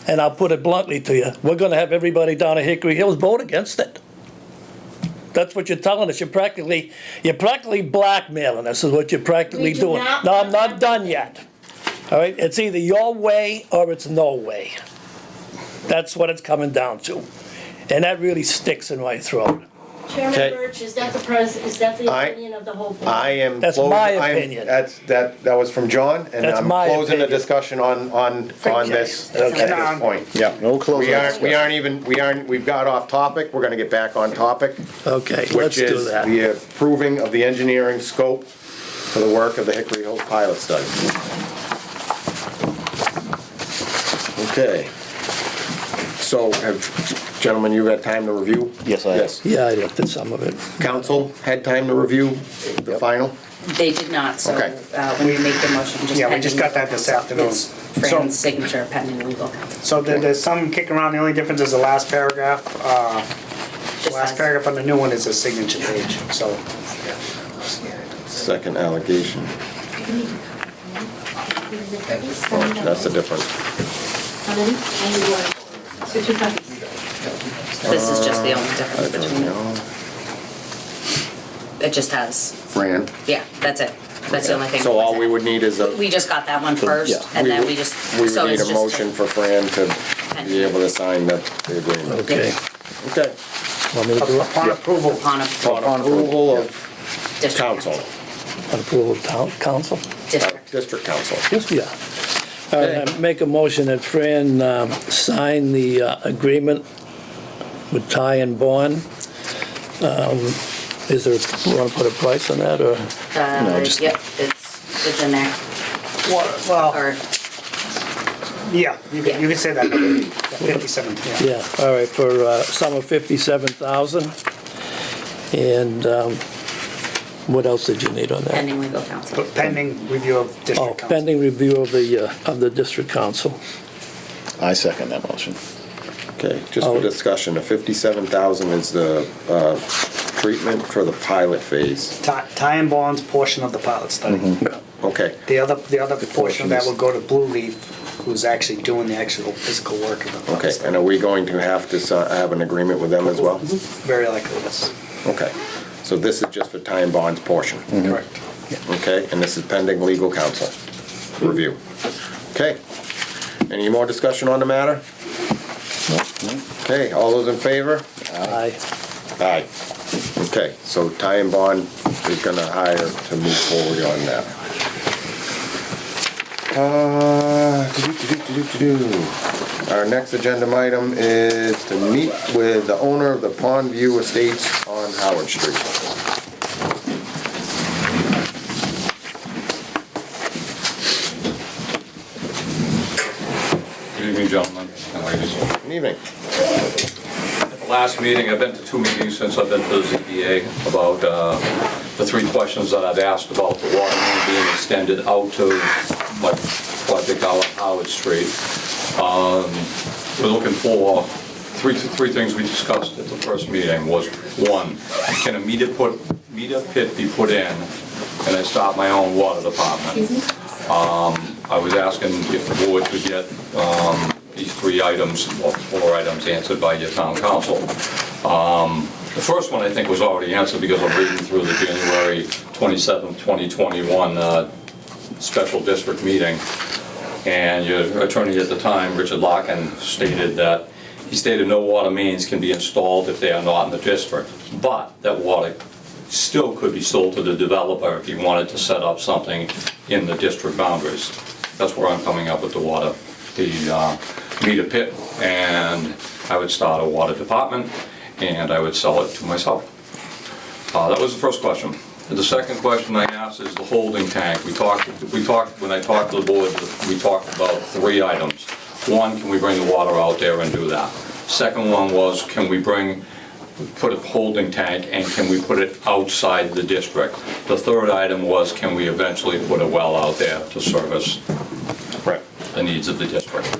Speaker 8: and I'll put it bluntly to you, we're going to have everybody down at Hickory Hills vote against it. That's what you're telling us. You're practically blackmailing us, is what you're practically
Speaker 6: We do
Speaker 8: doing.
Speaker 6: not
Speaker 8: No, I'm
Speaker 6: want
Speaker 8: not
Speaker 6: that.
Speaker 8: done yet. All right, it's either your way or it's no way. That's what it's coming down to. And that really sticks in my throat.
Speaker 6: Chairman
Speaker 1: Okay.
Speaker 6: Birch, is that the opinion of the whole board?
Speaker 1: I am.
Speaker 8: That's
Speaker 1: closing-
Speaker 8: my
Speaker 1: I am-
Speaker 8: opinion.
Speaker 1: That was from John, and
Speaker 8: That's
Speaker 1: I'm
Speaker 8: my
Speaker 1: closing the
Speaker 8: opinion.
Speaker 1: discussion on this at
Speaker 8: Okay.
Speaker 1: this point.
Speaker 4: Yeah, no closing.
Speaker 1: We've got off topic, we're gonna get back on topic,
Speaker 8: Okay, let's
Speaker 1: which
Speaker 8: do
Speaker 1: is
Speaker 8: that.
Speaker 1: the approving of the engineering scope for the work of the Hickory Hills pilot study. Okay. So gentlemen, you had time to review?
Speaker 4: Yes, I have.
Speaker 1: Yes.
Speaker 8: Yeah, I looked at some of it.
Speaker 1: Council had time to review the final?
Speaker 3: They did not, so
Speaker 1: Okay.
Speaker 3: when you make the motion, just
Speaker 2: Yeah, we
Speaker 3: pending
Speaker 2: just got that this afternoon.
Speaker 3: It's
Speaker 2: So-
Speaker 3: Fran's signature pending legal counsel.
Speaker 2: So there's some kicking around, the only difference is the last paragraph.
Speaker 3: Just
Speaker 2: Last
Speaker 3: has-
Speaker 2: paragraph on the new one is a signature page, so.
Speaker 1: Second allegation. That's the difference.
Speaker 3: This is just the only difference between them. It just has,
Speaker 1: Fran.
Speaker 3: yeah, that's it. That's the only thing.
Speaker 1: So all we would need is a.
Speaker 3: We just got that one first,
Speaker 4: yeah.
Speaker 3: and then we just,
Speaker 1: We
Speaker 3: so
Speaker 1: would need
Speaker 3: it's
Speaker 1: a
Speaker 3: just.
Speaker 1: motion for Fran to be able to sign the agreement.
Speaker 8: Okay.
Speaker 1: Okay.
Speaker 8: Want me to do it?
Speaker 2: Upon approval.
Speaker 3: Upon
Speaker 1: Upon approval of
Speaker 3: district
Speaker 1: council,
Speaker 8: On approval of town council?
Speaker 3: District.
Speaker 1: district council.
Speaker 8: Yes, yeah. All right, I make a motion that Fran sign the agreement with Ty and Bond. Is there, you want to put a price on that, or?
Speaker 4: No, just-
Speaker 3: Yep, it's in there,
Speaker 2: Well,
Speaker 3: or,
Speaker 2: yeah, you can say that, 57, yeah.
Speaker 8: Yeah, all right, for a sum of $57,000. And what else did you need on that?
Speaker 3: pending legal counsel.
Speaker 2: But pending review of
Speaker 8: Oh,
Speaker 2: district council.
Speaker 8: pending review of the district council.
Speaker 4: I second that motion.
Speaker 1: Okay, just for discussion, the 57,000 is the treatment for the pilot phase.
Speaker 2: Ty and Bond's portion of the pilot study.
Speaker 1: Okay,
Speaker 2: The other portion of that
Speaker 4: is-
Speaker 2: will go to Blue Leaf who's actually doing the actual physical work of the
Speaker 1: Okay, and are we going to have to have an agreement with them as well?
Speaker 2: Very likely, yes.
Speaker 1: Okay, so this is just for Ty and Bond's portion?
Speaker 2: Correct.
Speaker 1: Okay, and this is pending legal counsel review. Okay, any more discussion on the matter? Okay, all those in favor?
Speaker 8: Aye.
Speaker 1: Aye. Okay, so Ty and Bond is gonna hire to move forward on that. Our next agenda item is to meet with the owner of the Pondview Estates on Howard Street.
Speaker 11: Good evening, gentlemen and ladies.
Speaker 1: Good evening.
Speaker 11: At the last meeting, I've been to 2 meetings since I've been to the ZBA about the 3 questions that I've asked about the water main being extended out to my project out on Howard Street. We're looking for three things we discussed at the first meeting was, 1, can a meter pit be put in and I start my own water department? I was asking if the board could get these 3 items, or 4 items answered by your town council. The first one I think was already answered because I'm reading through the January 27th, 2021 special district meeting. And your attorney at the time, Richard Larkin, stated that he stated no water mains can be installed if they are not in the district, but that water still could be sold to the developer if he wanted to set up something in the district boundaries. That's where I'm coming up with the meter pit, and I would start a water department and I would sell it to myself. That was the first question. The second question I asked is the holding tank. When I talked to the board, we talked about 3 items. 1, can we bring the water out there and do that? Second one was, can we put a holding tank and can we put it outside the district? The third item was, can we eventually put a well out there to service the needs of the district?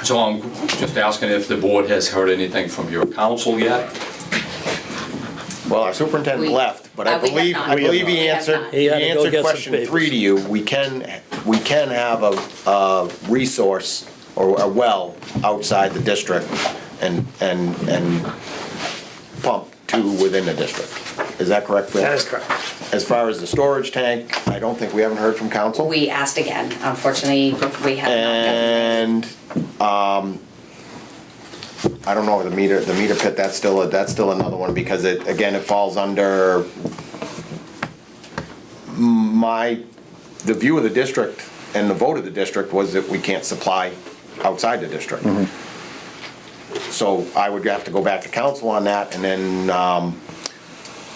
Speaker 11: So I'm just asking if the board has heard anything from your council yet.
Speaker 1: Well, our superintendent
Speaker 3: We-
Speaker 1: left, but I
Speaker 3: we have
Speaker 1: believe,
Speaker 3: not.
Speaker 1: I believe he
Speaker 3: We have
Speaker 1: answered,
Speaker 3: not.
Speaker 1: he
Speaker 8: He had to go
Speaker 1: answered
Speaker 8: get some
Speaker 1: question
Speaker 8: papers.
Speaker 1: 3 to you. We can have a resource or a well outside the district and pump to within the district. Is that correct, Phil?
Speaker 2: That is correct.
Speaker 1: As far as the storage tank, I don't think we haven't heard from council.
Speaker 3: We asked again. Unfortunately, we have not gotten.
Speaker 1: And, I don't know, the meter pit, that's still another one, because it falls under the view of the district and the vote of the district was that we can't supply outside the district. So I would have to go back to council on that, and then,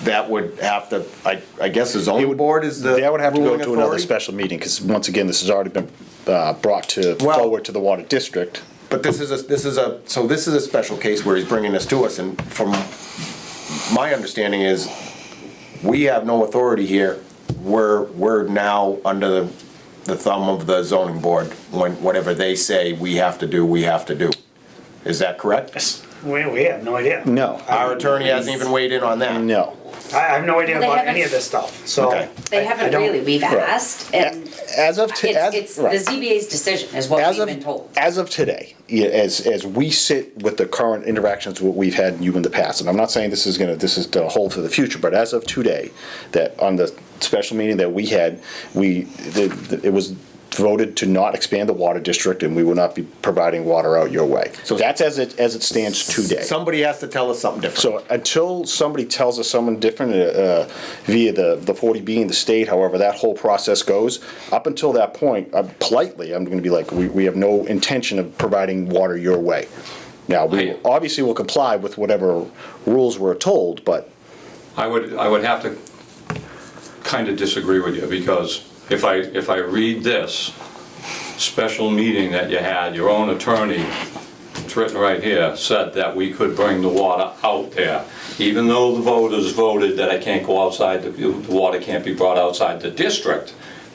Speaker 1: that would have to, I guess the zoning board is the
Speaker 4: That would have to go
Speaker 1: ruling
Speaker 4: to another
Speaker 1: authority?
Speaker 4: special meeting, because once again, this has already been brought
Speaker 1: Well-
Speaker 4: forward to the water district.
Speaker 1: But this is a special case where he's bringing this to us, and from my understanding is, we have no authority here. We're now under the thumb of the zoning board. When, whatever they say we have to do, we have to do. Is that correct?
Speaker 2: We have no idea.
Speaker 4: No.
Speaker 1: Our attorney hasn't even weighed in on that.
Speaker 4: No.
Speaker 2: I have no idea
Speaker 3: Well, they
Speaker 2: about
Speaker 3: haven't-
Speaker 2: any of this stuff, so.
Speaker 1: Okay.
Speaker 3: They
Speaker 2: I
Speaker 3: haven't
Speaker 2: don't-
Speaker 3: really. We've asked, and
Speaker 4: As of
Speaker 3: it's the ZBA's decision is what we've been told.
Speaker 4: As of today, yeah, as we sit with the current interactions what we've had you in the past, and I'm not saying this is to hold for the future, but as of today, that on the special meeting that we had, it was voted to not expand the water district, and we will not be providing water out your way.
Speaker 1: So-
Speaker 4: So that's as it stands today.
Speaker 1: Somebody has to tell us something different.
Speaker 4: So until somebody tells us someone different via the 40B in the state, however that whole process goes, up until that point, politely, I'm going to be like, we have no intention of providing water your way. Now, we obviously will comply with whatever rules we're told, but
Speaker 11: I would have to kind of disagree with you, because if I read this special meeting that you had, your own attorney, it's written right here, said that we could bring the water out there. Even though the voters voted that I can't go outside, the water can't be brought outside the district.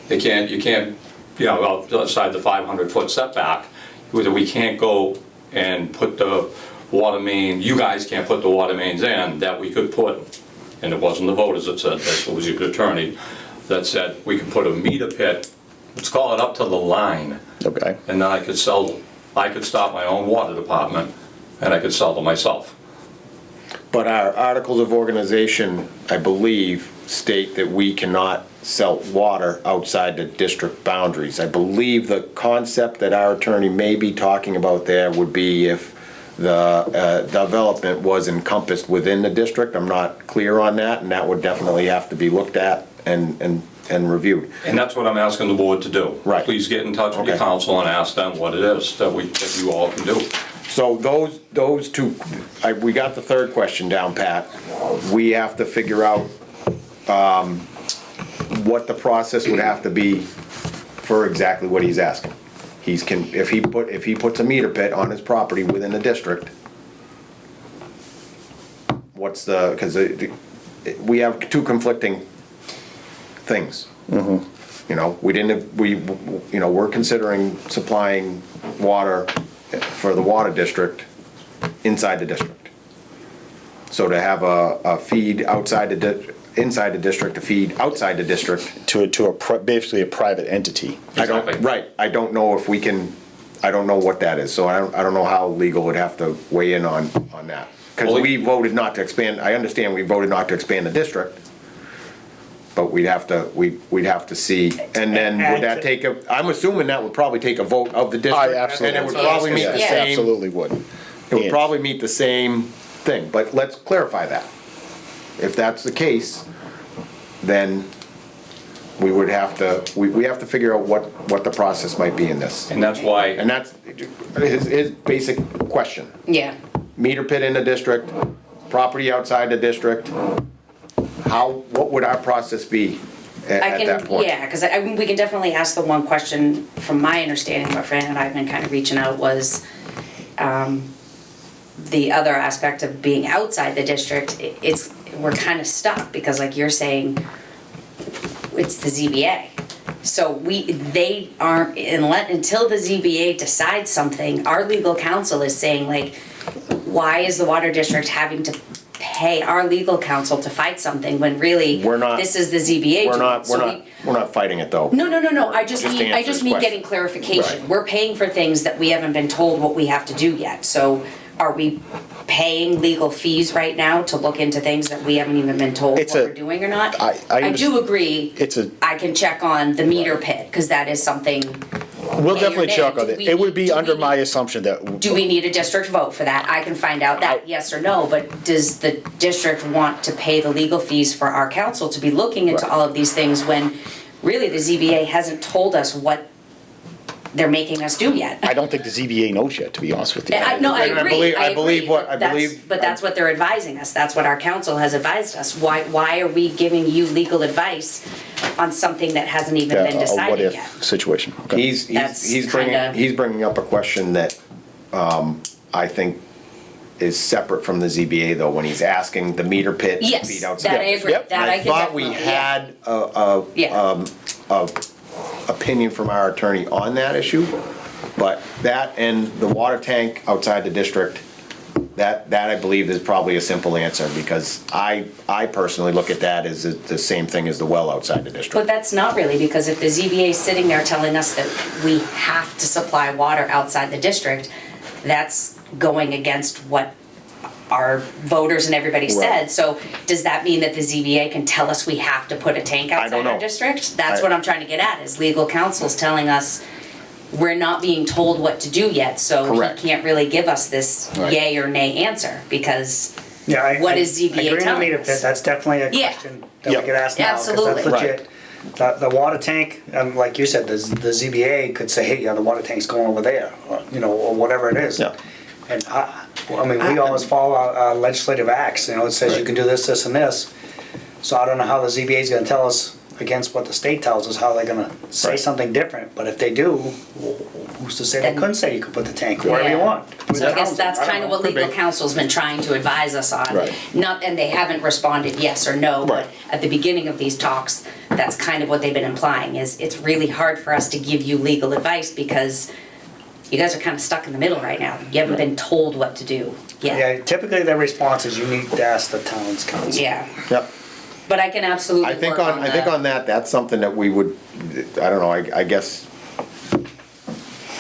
Speaker 11: You can't, outside the 500-foot setback, we can't go and put the water main, you guys can't put the water mains in, that we could put, and it wasn't the voters that said this, it was your attorney, that said we could put a meter pit let's call it up to the line,
Speaker 4: Okay.
Speaker 11: and then I could start my own water department, and I could sell to myself.
Speaker 1: But our articles of organization, I believe, state that we cannot sell water outside the district boundaries. I believe the concept that our attorney may be talking about there would be if the development was encompassed within the district. I'm not clear on that, and that would definitely have to be looked at and reviewed.
Speaker 11: And that's what I'm asking the board to do.
Speaker 1: Right.
Speaker 11: Please get in touch with the
Speaker 1: Okay.
Speaker 11: council and ask them what it is that you all can do.
Speaker 1: So those two, we got the third question down, Pat. We have to figure out what the process would have to be for exactly what he's asking. If he puts a meter pit on his property within the district, because we have two conflicting things. You know, we're considering supplying water for the water district inside the district. So to have a feed outside inside the district, to feed outside the district.
Speaker 4: Basically a private entity.
Speaker 1: I don't know if we can, I don't know what that is, so I don't know how legal would have to weigh in on that. Because we voted not to expand, I understand we voted not to expand the district, but we'd have to see, and then would that take I'm assuming that would probably take a vote of the district.
Speaker 4: Absolutely.
Speaker 1: And it would probably meet the
Speaker 4: Yes,
Speaker 1: same.
Speaker 4: absolutely would.
Speaker 1: It would probably meet the same thing, but let's clarify that. If that's the case, then we would have to, we have to figure out what the process might be in this.
Speaker 11: And that's why.
Speaker 1: And that's his basic question.
Speaker 3: Yeah.
Speaker 1: Meter pit in the district, property outside the district, what would our process be at that point?
Speaker 3: Yeah, because we can definitely ask the one question, from my understanding, what Fran and I have been kind of reaching out was, the other aspect of being outside the district, we're kind of stuck, because like you're saying, it's the ZBA. So they aren't, until the ZBA decides something, our legal counsel is saying, like, why is the water district having to pay our legal counsel to fight something when really this is the ZBA doing?
Speaker 1: We're not fighting it though.
Speaker 3: No, I just
Speaker 1: Just to
Speaker 3: mean
Speaker 1: answer his
Speaker 3: getting
Speaker 1: question.
Speaker 3: clarification.
Speaker 1: Right.
Speaker 3: We're paying for things that we haven't been told what we have to do yet. So are we paying legal fees right now to look into things that we haven't even been told what we're doing or not? I do agree. I can check on the meter pit, because that is something.
Speaker 4: We'll
Speaker 3: may or
Speaker 4: definitely
Speaker 3: may.
Speaker 4: check on
Speaker 3: Do
Speaker 4: it.
Speaker 3: we
Speaker 4: It would
Speaker 3: need-
Speaker 4: be
Speaker 3: do
Speaker 4: under
Speaker 3: we
Speaker 4: my
Speaker 3: need-
Speaker 4: assumption that.
Speaker 3: Do we need a district vote for that? I can find out that, yes or no, but does the district want to pay the legal fees for our council to be looking into all of these things when really the ZBA hasn't told us what they're making us do yet?
Speaker 4: I don't think the ZBA knows yet, to be honest with you.
Speaker 3: No, I agree.
Speaker 1: I believe
Speaker 3: But that's what they're advising us. That's what our council has advised us. Why are we giving you legal advice on something that hasn't even been
Speaker 4: A
Speaker 3: decided
Speaker 4: what-if
Speaker 3: yet?
Speaker 4: situation. Okay.
Speaker 1: He's bringing up a question that I think is separate from the ZBA though, when he's asking the meter pit to
Speaker 3: Yes,
Speaker 1: feed outside.
Speaker 3: that I agree.
Speaker 4: Yep.
Speaker 3: That I
Speaker 1: I
Speaker 3: can
Speaker 1: thought we
Speaker 3: definitely,
Speaker 1: had a opinion from our attorney on that issue, but that and the water tank outside the district, that I believe is probably a simple answer, because I personally look at that as the same thing as the well outside the
Speaker 3: But
Speaker 1: district.
Speaker 3: that's not really, because if the ZBA is sitting there telling us that we have to supply water outside the district, that's going against what our voters and everybody said. So does that mean that the ZBA can tell us we have to put a tank
Speaker 1: don't
Speaker 3: outside our
Speaker 1: know.
Speaker 3: district? That's what I'm trying to get at, is legal counsel's telling us we're not being told what to do yet, so
Speaker 1: Correct.
Speaker 3: he can't really give us this
Speaker 1: Right.
Speaker 3: yay or nay answer, because
Speaker 2: Yeah,
Speaker 3: what is ZBA
Speaker 2: agreeing on
Speaker 3: telling
Speaker 2: meter
Speaker 3: us?
Speaker 2: pit, that's definitely a
Speaker 3: Yeah.
Speaker 2: question that we
Speaker 4: Yep.
Speaker 2: could ask now, because
Speaker 3: Absolutely.
Speaker 2: that's legit. The water tank, like you said, the ZBA could say, hey, yeah, the water tank's going over there, or, or whatever it is.
Speaker 4: Yeah.
Speaker 2: And we always follow our legislative acts, it says you can do this, this, and this. So I don't know how the ZBA is gonna tell us against what the state tells us, how they're gonna say
Speaker 4: Right.
Speaker 2: something different. But if they do, who's to say they
Speaker 3: Then-
Speaker 2: couldn't say you could put the tank wherever you
Speaker 3: Yeah.
Speaker 2: want?
Speaker 3: So I guess that's
Speaker 2: I don't
Speaker 3: kind of
Speaker 2: know.
Speaker 3: what legal counsel's been trying to advise us on.
Speaker 4: Right.
Speaker 3: And they haven't responded yes or no, but
Speaker 4: Right.
Speaker 3: at the beginning of these talks, that's kind of what they've been implying, is it's really hard for us to give you legal advice because you guys are kind of stuck in the middle right now. You haven't been told what to do yet.
Speaker 2: Yeah, typically the response is you need to ask the town's council.
Speaker 3: Yeah,
Speaker 1: Yep.
Speaker 3: but I can absolutely
Speaker 1: I think
Speaker 3: work
Speaker 1: on that, that's something that we would I don't know, I guess,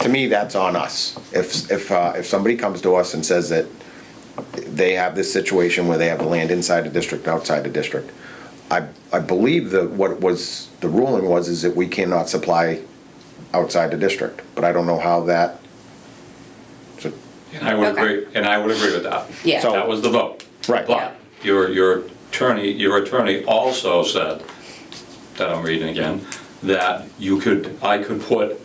Speaker 1: to me, that's on us. If somebody comes to us and says that they have this situation where they have land inside the district, outside the district, I believe that what was, the ruling was, is that we cannot supply outside the district, but I don't know how that, so,
Speaker 11: And I would
Speaker 3: Okay.
Speaker 11: agree with that.
Speaker 3: Yeah.
Speaker 11: That was the vote.
Speaker 1: Right.
Speaker 11: But your attorney also said, that I'm reading again, that I could put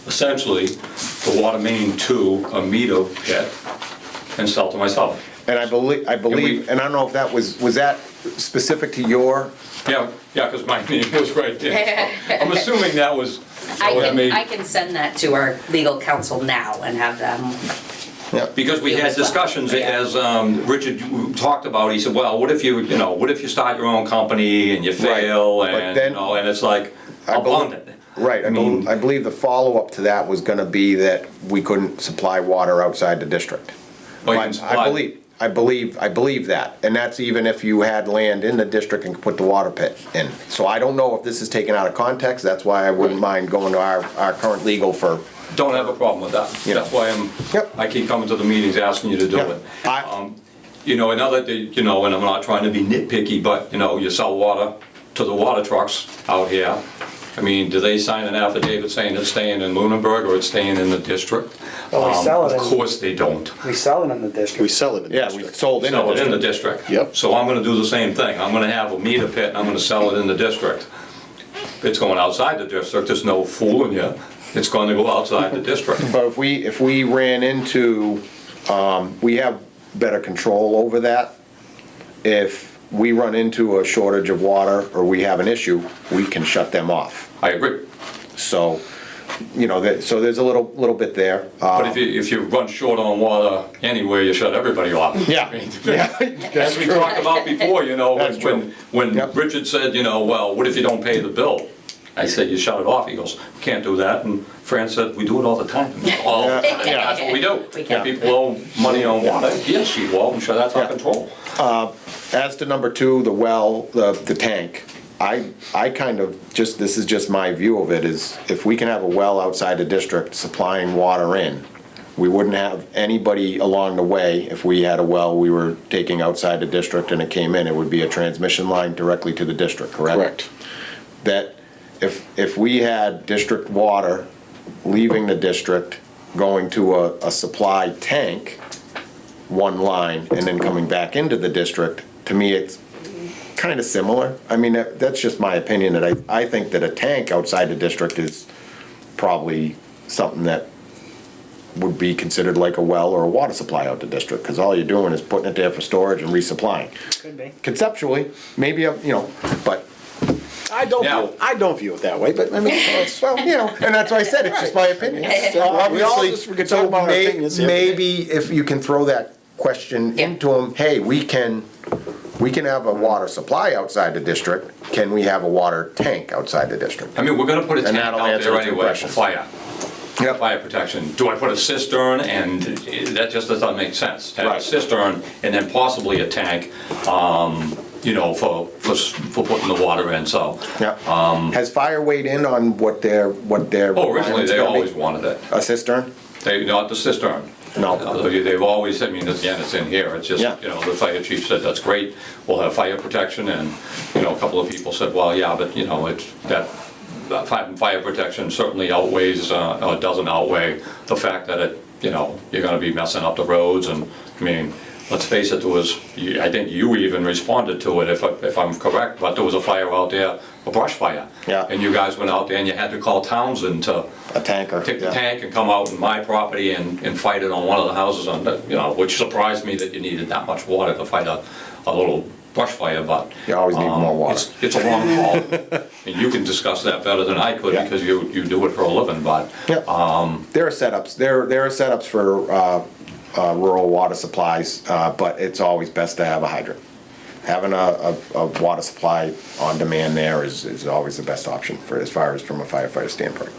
Speaker 11: essentially the water main to a meter pit and sell to myself.
Speaker 1: and I believe, and I don't know if that was that specific to your,
Speaker 11: Yeah, because my name was right there. I'm assuming that was
Speaker 3: I
Speaker 11: what I
Speaker 3: can,
Speaker 11: made.
Speaker 3: I can send that to our legal counsel now and have them,
Speaker 11: Because we had discussions, as Richard talked about, he said, well, what if you start your own company and you fail,
Speaker 1: Right, but
Speaker 11: and,
Speaker 1: then-
Speaker 11: and it's like,
Speaker 1: I
Speaker 11: I'll
Speaker 1: believe-
Speaker 11: bond it.
Speaker 1: right, I believe the follow-up to that was gonna be that we couldn't supply water outside the district.
Speaker 11: Well, you
Speaker 1: But
Speaker 11: can supply-
Speaker 1: I believe that, and that's even if you had land in the district and could put the water pit in. So I don't know if this is taken out of context, that's why I wouldn't mind going to our current legal for,
Speaker 11: Don't have a problem with that.
Speaker 1: Yeah.
Speaker 11: That's why
Speaker 1: Yep.
Speaker 11: I keep coming to the meetings asking you to do
Speaker 1: Yep.
Speaker 11: it.
Speaker 1: I-
Speaker 11: And I'm not trying to be nitpicky, but, you sell water to the water trucks out here. I mean, do they sign an affidavit saying it's staying in Lunenburg or it's staying in the district?
Speaker 2: Well, we sell it
Speaker 11: Of
Speaker 2: in-
Speaker 11: course they don't.
Speaker 2: We sell it in the district.
Speaker 4: We sell it in the
Speaker 1: yeah, we
Speaker 4: district.
Speaker 1: sold in
Speaker 11: Sell it in the
Speaker 1: the district.
Speaker 11: district.
Speaker 4: Yep.
Speaker 11: So I'm gonna do the same thing. I'm gonna have a meter pit and I'm gonna sell it in the district. It's going outside the district, there's no fooling you. It's gonna go outside the district.
Speaker 1: But if we ran into, we have better control over that. If we run into a shortage of water or we have an issue, we can shut them off.
Speaker 11: I agree.
Speaker 1: So, so there's a little bit there.
Speaker 11: But if you run short on water anywhere, you shut everybody off.
Speaker 1: Yeah,
Speaker 11: I mean,
Speaker 1: yeah,
Speaker 11: As
Speaker 1: that's
Speaker 11: we
Speaker 1: true.
Speaker 11: talked about before,
Speaker 1: That's true.
Speaker 11: when
Speaker 1: Yep.
Speaker 11: Richard said, well, what if you don't pay the bill? I said, you shut it off. He goes, can't do that. And Fran said, we do it all the time. Oh,
Speaker 1: Yeah.
Speaker 11: yeah, that's what we do.
Speaker 3: We can.
Speaker 11: People owe money on water. Yes, well, I'm sure that's our
Speaker 1: Yeah.
Speaker 11: control.
Speaker 1: As to number two, the well, the tank, I kind of, this is just my view of it, is if we can have a well outside the district supplying water in, we wouldn't have anybody along the way. If we had a well we were taking outside the district and it came in, it would be a transmission line directly to the district, correct?
Speaker 4: Correct.
Speaker 1: That if we had district water leaving the district, going to a supply tank, one line, and then coming back into the district, to me, it's kind of similar. I mean, that's just my opinion, that I think that a tank outside the district is probably something that would be considered like a well or a water supply out the district, because all you're doing is putting it there for storage and resupplying.
Speaker 2: Could be.
Speaker 1: Conceptually, maybe, but,
Speaker 4: I don't
Speaker 11: Now-
Speaker 4: view it that way, but I mean, it's,
Speaker 1: well, and that's why I said, it's just my opinion. So
Speaker 4: we all just- we could talk about our opinions here.
Speaker 1: Maybe if you can throw that question into them, hey, we can have a water supply outside the district, can we have a water tank outside the district?
Speaker 11: I mean, we're gonna put a
Speaker 1: And
Speaker 11: tank
Speaker 1: that'll
Speaker 11: out
Speaker 1: answer
Speaker 11: there
Speaker 1: the two
Speaker 11: anyway for
Speaker 1: questions.
Speaker 11: fire.
Speaker 1: Yep.
Speaker 11: Fire protection. Do I put a cistern, and that just doesn't make sense. To have a
Speaker 1: Right.
Speaker 11: cistern and then possibly a tank, for putting the water in, so.
Speaker 1: Yeah. Has fire weighed in on what their
Speaker 11: Oh, originally,
Speaker 1: requirements
Speaker 11: they
Speaker 1: gonna be?
Speaker 11: always wanted it.
Speaker 1: A cistern?
Speaker 11: Not the cistern.
Speaker 1: No.
Speaker 11: They've always, I mean, again, it's in here, it's just,
Speaker 1: Yeah.
Speaker 11: the fire chief said, that's great, we'll have fire protection, and, a couple of people said, well, yeah, but, it's, that fire protection certainly outweighs, or doesn't outweigh the fact that it, you're gonna be messing up the roads, and, I mean, let's face it, I think you even responded to it, if I'm correct, but there was a fire out there, a brush fire.
Speaker 1: Yeah.
Speaker 11: And you guys went out there and you had to call Townsend to
Speaker 1: A tanker.
Speaker 11: take the
Speaker 1: yeah.
Speaker 11: tank and come out in my property and fight it on one of the houses on the, which surprised me that you needed that much water to fight a little brush fire, but.
Speaker 1: You always need more water.
Speaker 11: It's a long haul. And you can discuss that better than I could
Speaker 1: Yeah.
Speaker 11: because you do it for a living, but.
Speaker 1: Yep. There are setups, there are setups for rural water supplies, but it's always best to have a hydrant. Having a water supply on demand there is always the best option as far as from a firefighter standpoint.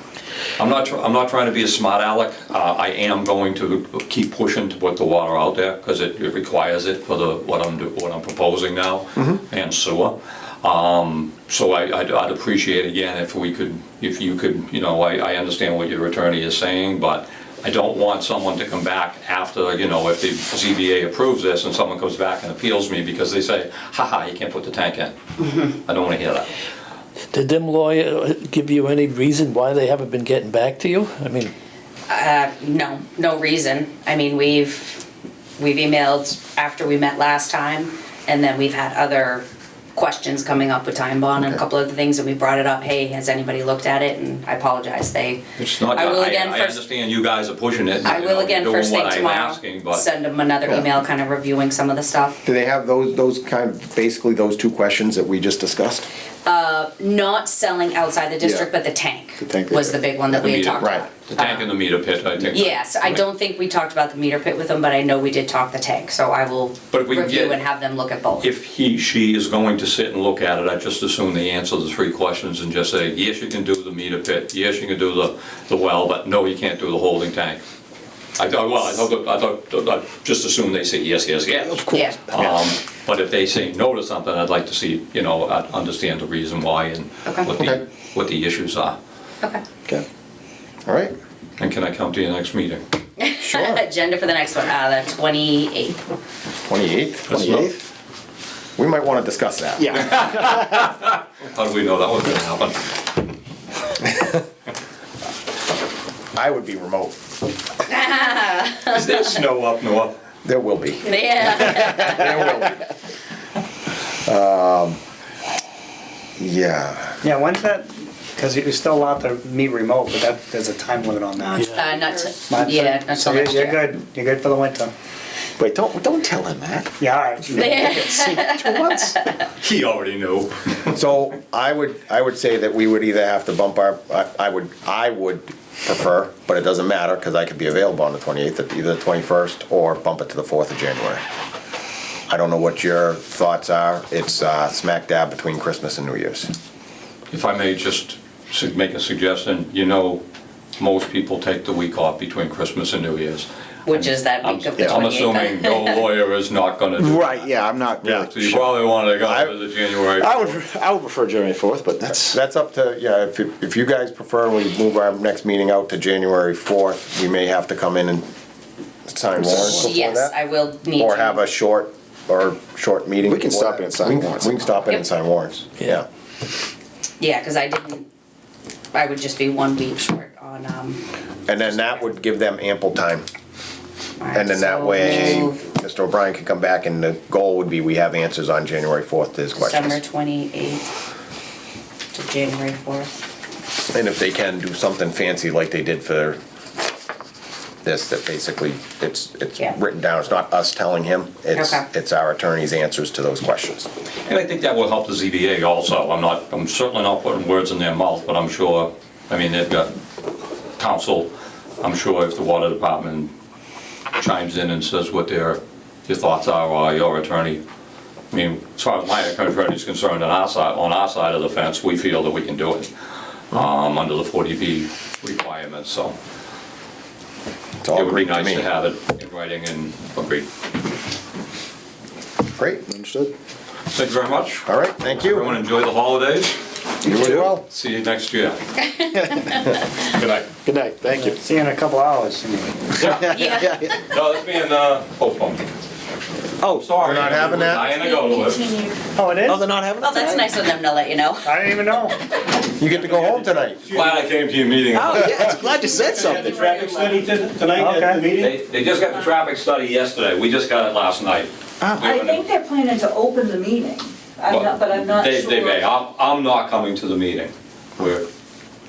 Speaker 11: I'm not trying to be a smart aleck. I am going to keep pushing to put the water out there because it requires it for what I'm proposing now and sewer. So I'd appreciate again if you could, I understand what your attorney is saying, but I don't want someone to come back after, if the ZBA approves this and someone comes back and appeals me because they say, haha, you can't put the tank in. I don't want to hear that.
Speaker 8: Did them lawyer give you any reason why they haven't been getting back to you? I mean,
Speaker 3: No reason. I mean, we've emailed after we met last time, and then we've had other questions coming up with time bond and a couple other things, and we brought it up, hey, has anybody looked at it? And I apologize,
Speaker 11: It's not,
Speaker 3: I will again
Speaker 11: I
Speaker 3: first,
Speaker 11: understand you guys are pushing it.
Speaker 3: I will again
Speaker 11: doing
Speaker 3: first thing
Speaker 11: what I'm
Speaker 3: tomorrow,
Speaker 11: asking, but-
Speaker 3: send them another email kind of reviewing some of the stuff.
Speaker 1: Do they have those basically those two questions that we just discussed?
Speaker 3: Not selling outside the district,
Speaker 1: Yeah.
Speaker 3: but the tank
Speaker 4: The tank
Speaker 3: was
Speaker 4: they
Speaker 3: the big one that we had
Speaker 11: meter,
Speaker 3: talked
Speaker 1: right.
Speaker 3: about.
Speaker 11: The tank and the meter pit, I think.
Speaker 3: Yes, I don't think we talked about the meter pit with them, but I know we did talk the tank, so I will
Speaker 11: But if we can
Speaker 3: review
Speaker 11: get-
Speaker 3: and have them look at both.
Speaker 11: If she is going to sit and look at it, I just assume they answer the three questions and just say, yes, you can do the meter pit, yes, you can do the well, but no, you can't do the holding tank. I just assume they say yes, yes, yes.
Speaker 4: Of course.
Speaker 3: Yeah.
Speaker 11: But if they say no to something, I'd like to see, understand the reason why and
Speaker 3: Okay.
Speaker 11: what the issues are.
Speaker 3: Okay.
Speaker 4: Okay.
Speaker 1: All right.
Speaker 11: And can I come to your next meeting?
Speaker 1: Sure.
Speaker 3: Agenda for the next one, the 28th.
Speaker 1: 28th.
Speaker 11: That's not-
Speaker 4: 28th?
Speaker 1: We might want to discuss that.
Speaker 4: Yeah.
Speaker 11: How do we know that was gonna happen?
Speaker 1: I would be remote.
Speaker 11: Is there snow up north?
Speaker 1: There will be.
Speaker 3: Yeah.
Speaker 1: There will be. Yeah.
Speaker 2: Yeah, when's that? Because you're still allowed to meet remote, but there's a time limit on that.
Speaker 3: Not to,
Speaker 2: March.
Speaker 3: not
Speaker 2: So
Speaker 3: till next
Speaker 2: you're
Speaker 3: year.
Speaker 2: good, you're good for the winter.
Speaker 4: Wait, don't tell him that.
Speaker 2: Yeah, all right.
Speaker 4: 2 months?
Speaker 11: He already knew.
Speaker 1: So I would say that we would either have to bump our, I would prefer, but it doesn't matter because I could be available on the 28th, at either the 21st or bump it to the 4th of January. I don't know what your thoughts are. It's smack dab between Christmas and New Year's.
Speaker 11: If I may just make a suggestion, most people take the week off between Christmas and New Year's.
Speaker 3: Which is that week of the 28th.
Speaker 11: I'm assuming no lawyer is not gonna do that.
Speaker 4: Right, yeah, I'm not really
Speaker 11: So you
Speaker 4: sure.
Speaker 11: probably wanna go to the January.
Speaker 4: I would prefer January 4th, but that's,
Speaker 1: That's up to, yeah, if you guys prefer, we move our next meeting out to January 4th, we may have to come in and sign warrants before
Speaker 3: Yes,
Speaker 1: that.
Speaker 3: I will need to.
Speaker 1: Or have a short meeting.
Speaker 4: We can
Speaker 1: before
Speaker 4: stop
Speaker 1: that.
Speaker 4: in and sign
Speaker 1: We can-
Speaker 4: warrants.
Speaker 1: We can stop in and
Speaker 3: Yep.
Speaker 1: sign warrants, yeah.
Speaker 3: Yeah, because I would just be 1 week short on,
Speaker 1: And then that would give them ample time.
Speaker 3: alright,
Speaker 1: And then that
Speaker 3: so
Speaker 1: way,
Speaker 3: move
Speaker 1: Mr. O'Brien can come back and the goal would be we have answers on January 4th to his
Speaker 3: December
Speaker 1: questions.
Speaker 3: 28th to January 4th.
Speaker 1: And if they can do something fancy like they did for this, that basically it's
Speaker 3: Yeah.
Speaker 1: written down, it's not us telling him,
Speaker 3: Okay.
Speaker 1: it's our attorney's answers to those questions.
Speaker 11: And I think that will help the ZBA also. I'm certainly not putting words in their mouth, but I'm sure, they've got counsel. I'm sure if the water department chimes in and says what your thoughts are, or your attorney, as far as my attorney is concerned, on our side of the fence, we feel that we can do it, under the 40B requirements, so.
Speaker 1: It's all
Speaker 11: It would be
Speaker 1: Greek to
Speaker 11: nice
Speaker 1: me.
Speaker 11: to have it in writing and agreed.
Speaker 1: Great,
Speaker 4: understood.
Speaker 11: Thank you very much.
Speaker 1: all right, thank
Speaker 11: Everyone
Speaker 1: you.
Speaker 11: enjoy the holidays.
Speaker 1: You as well.
Speaker 11: See you next year. Good night.
Speaker 4: Good night, thank you.
Speaker 2: See you in a couple hours.
Speaker 3: Yeah.
Speaker 11: No, that's being postponed.
Speaker 4: Oh,
Speaker 11: Sorry.
Speaker 1: We're not having that?
Speaker 11: Diana, go to it.
Speaker 2: Oh, it is?
Speaker 4: Oh, they're not having it
Speaker 3: Oh, that's
Speaker 4: tonight?
Speaker 3: nice of them to let you know.
Speaker 2: I didn't even know.
Speaker 1: You get to go home tonight.
Speaker 11: Glad I came to your meeting.
Speaker 4: Oh, yeah, glad you said
Speaker 5: The
Speaker 4: something.
Speaker 5: traffic study tonight at
Speaker 2: Okay.
Speaker 5: the meeting?
Speaker 11: They just got the traffic study yesterday. We just got it last night.
Speaker 9: I think they're planning to open the meeting, but I'm not sure.
Speaker 11: They may. I'm not coming to the meeting.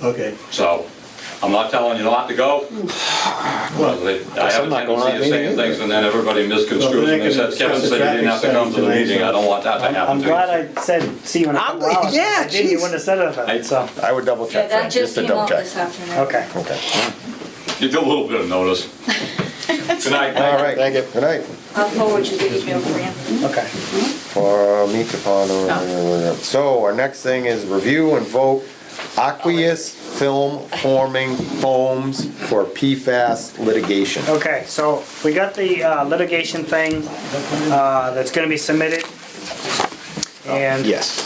Speaker 5: Okay.
Speaker 11: So, I'm not telling you not to go. Well, I have
Speaker 4: I'm
Speaker 11: a
Speaker 4: not going to
Speaker 11: tendency
Speaker 4: that
Speaker 11: of
Speaker 4: meeting
Speaker 11: saying
Speaker 4: either.
Speaker 11: things and then everybody misconstrues
Speaker 5: Well,
Speaker 11: and
Speaker 5: they
Speaker 11: says,
Speaker 5: can
Speaker 11: Kevin
Speaker 5: discuss
Speaker 11: said
Speaker 5: the
Speaker 11: you didn't have to come to the
Speaker 5: traffic
Speaker 11: meeting. I don't want that to happen
Speaker 2: I'm
Speaker 11: to you.
Speaker 2: glad I said, see you in a couple
Speaker 4: I'm-
Speaker 2: hours.
Speaker 4: yeah,
Speaker 2: If I didn't, you
Speaker 4: jeez.
Speaker 2: wouldn't have said anything, so,
Speaker 1: I would double
Speaker 9: Yeah,
Speaker 1: check,
Speaker 9: that
Speaker 1: Frank,
Speaker 9: just
Speaker 1: just to
Speaker 9: came
Speaker 1: double
Speaker 9: out
Speaker 1: check.
Speaker 9: this afternoon.
Speaker 2: okay.
Speaker 1: Okay,
Speaker 11: Give you a little bit of notice. Good night.
Speaker 1: all right.
Speaker 4: Thank you.
Speaker 1: Good night.
Speaker 9: I'll forward you the email for you.
Speaker 2: Okay.
Speaker 1: For me to ponder. So our next thing is review and vote aqueous film forming foams for PFAS litigation.
Speaker 2: Okay, so we got the litigation thing that's gonna be submitted. And
Speaker 4: Yes.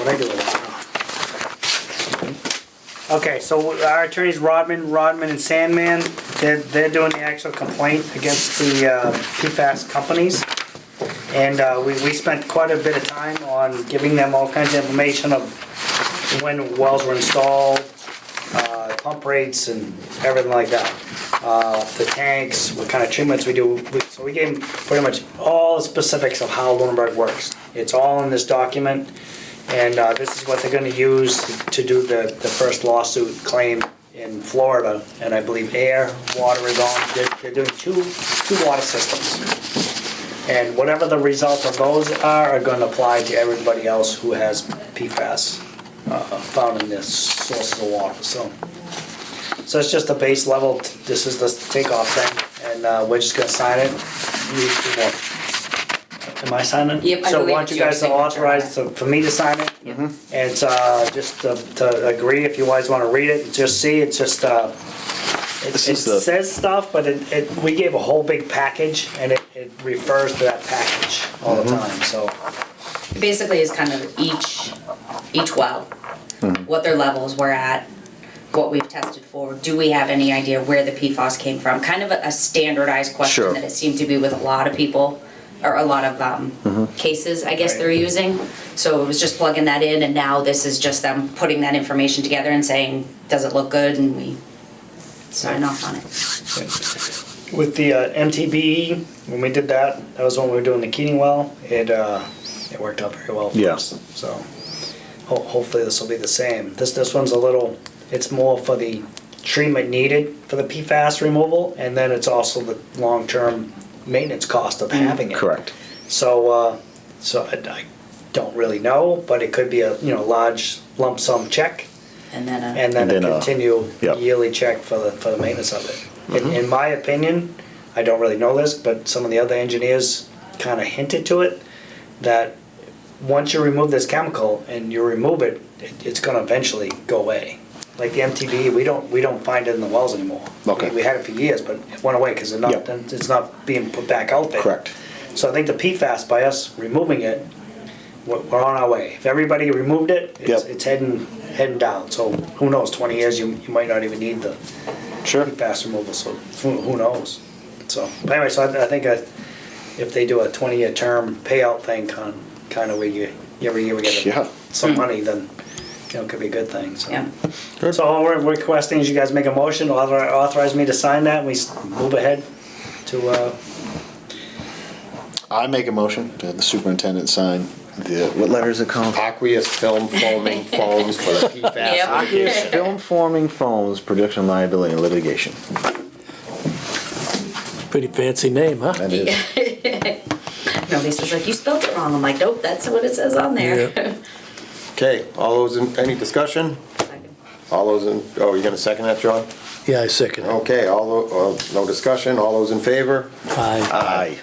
Speaker 2: they do it. Okay, so our attorneys Rodman and Sandman, they're doing the actual complaint against the PFAS companies. And we spent quite a bit of time on giving them all kinds of information of when wells were installed, pump rates and everything like that. The tanks, what kind of treatments we do. So we gave them pretty much all the specifics of how Lunenburg works. It's all in this document. And this is what they're gonna use to do the first lawsuit claim in Florida. And I believe air, water is on, they're doing two water systems. And whatever the result of those are gonna apply to everybody else who has PFAS found in their sources of water, so. So it's just a base level, this is the takeoff thing, and we're just gonna sign it. Am I signing?
Speaker 3: Yep, I
Speaker 2: So
Speaker 3: believe
Speaker 2: want you
Speaker 3: it's your
Speaker 2: guys to
Speaker 3: signature.
Speaker 2: authorize for me to sign it? And it's just to agree, if you guys wanna read it, just see, it's just, it
Speaker 4: This is the-
Speaker 2: says stuff, but we gave a whole big package, and it refers to that package all the time, so.
Speaker 3: It basically is kind of each well, what their levels were at, what we've tested for, do we have any idea where the PFAS came from? Kind of a standardized question
Speaker 4: Sure.
Speaker 3: that it seemed to be with a lot of people, or a lot of cases, I guess they're using. So it was just plugging that in, and now this is just them putting that information together and saying, does it look good, and we sign off on it.
Speaker 2: With the MTBE, when we did that was when we were doing the Keating well, it worked out very well for
Speaker 4: Yeah.
Speaker 2: us, so. Hopefully this will be the same. This one's a little, it's more for the treatment needed for the PFAS removal, and then it's also the long-term maintenance cost of having it.
Speaker 4: Correct.
Speaker 2: So, I don't really know, but it could be a, large lump sum check,
Speaker 3: And then,
Speaker 2: and then a continual
Speaker 4: yep.
Speaker 2: yearly check for the maintenance of it. In my opinion, I don't really know this, but some of the other engineers kind of hinted to it, that once you remove this chemical and you remove it, it's gonna eventually go away. Like the MTBE, we don't find it in the wells anymore.
Speaker 4: Okay.
Speaker 2: We had it for years, but it went away because
Speaker 4: Yep.
Speaker 2: it's not being put back out there.
Speaker 4: Correct.
Speaker 2: So I think the PFAS, by us removing it, we're on our way. If everybody removed it,
Speaker 4: Yep.
Speaker 2: it's heading down. So who knows, 20 years, you might not even need the
Speaker 4: Sure.
Speaker 2: PFAS removal, so who knows? So, but anyway, so I think if they do a 20-year term payout thing, kind of where every year we get
Speaker 4: Yeah.
Speaker 2: some money, then, it could be a good thing, so.
Speaker 3: yeah.
Speaker 2: So all we're requesting is you guys make a motion, authorize me to sign that, and we move ahead to,
Speaker 4: I make a motion to the superintendent sign what letter is it called?
Speaker 1: Aqueous film foaming foams for the PFAS
Speaker 3: Yep.
Speaker 1: litigation.
Speaker 4: Aqueous film forming foams, production liability and litigation.
Speaker 8: Pretty fancy name, huh?
Speaker 4: That is.
Speaker 3: No, Lisa's like, you spelled it wrong. I'm like, nope, that's what it says on there.
Speaker 1: Okay, any discussion? All those you're gonna second that, John?
Speaker 8: Yeah, I second it.
Speaker 1: Okay, no discussion, all those in favor?
Speaker 8: Aye.
Speaker 4: Aye.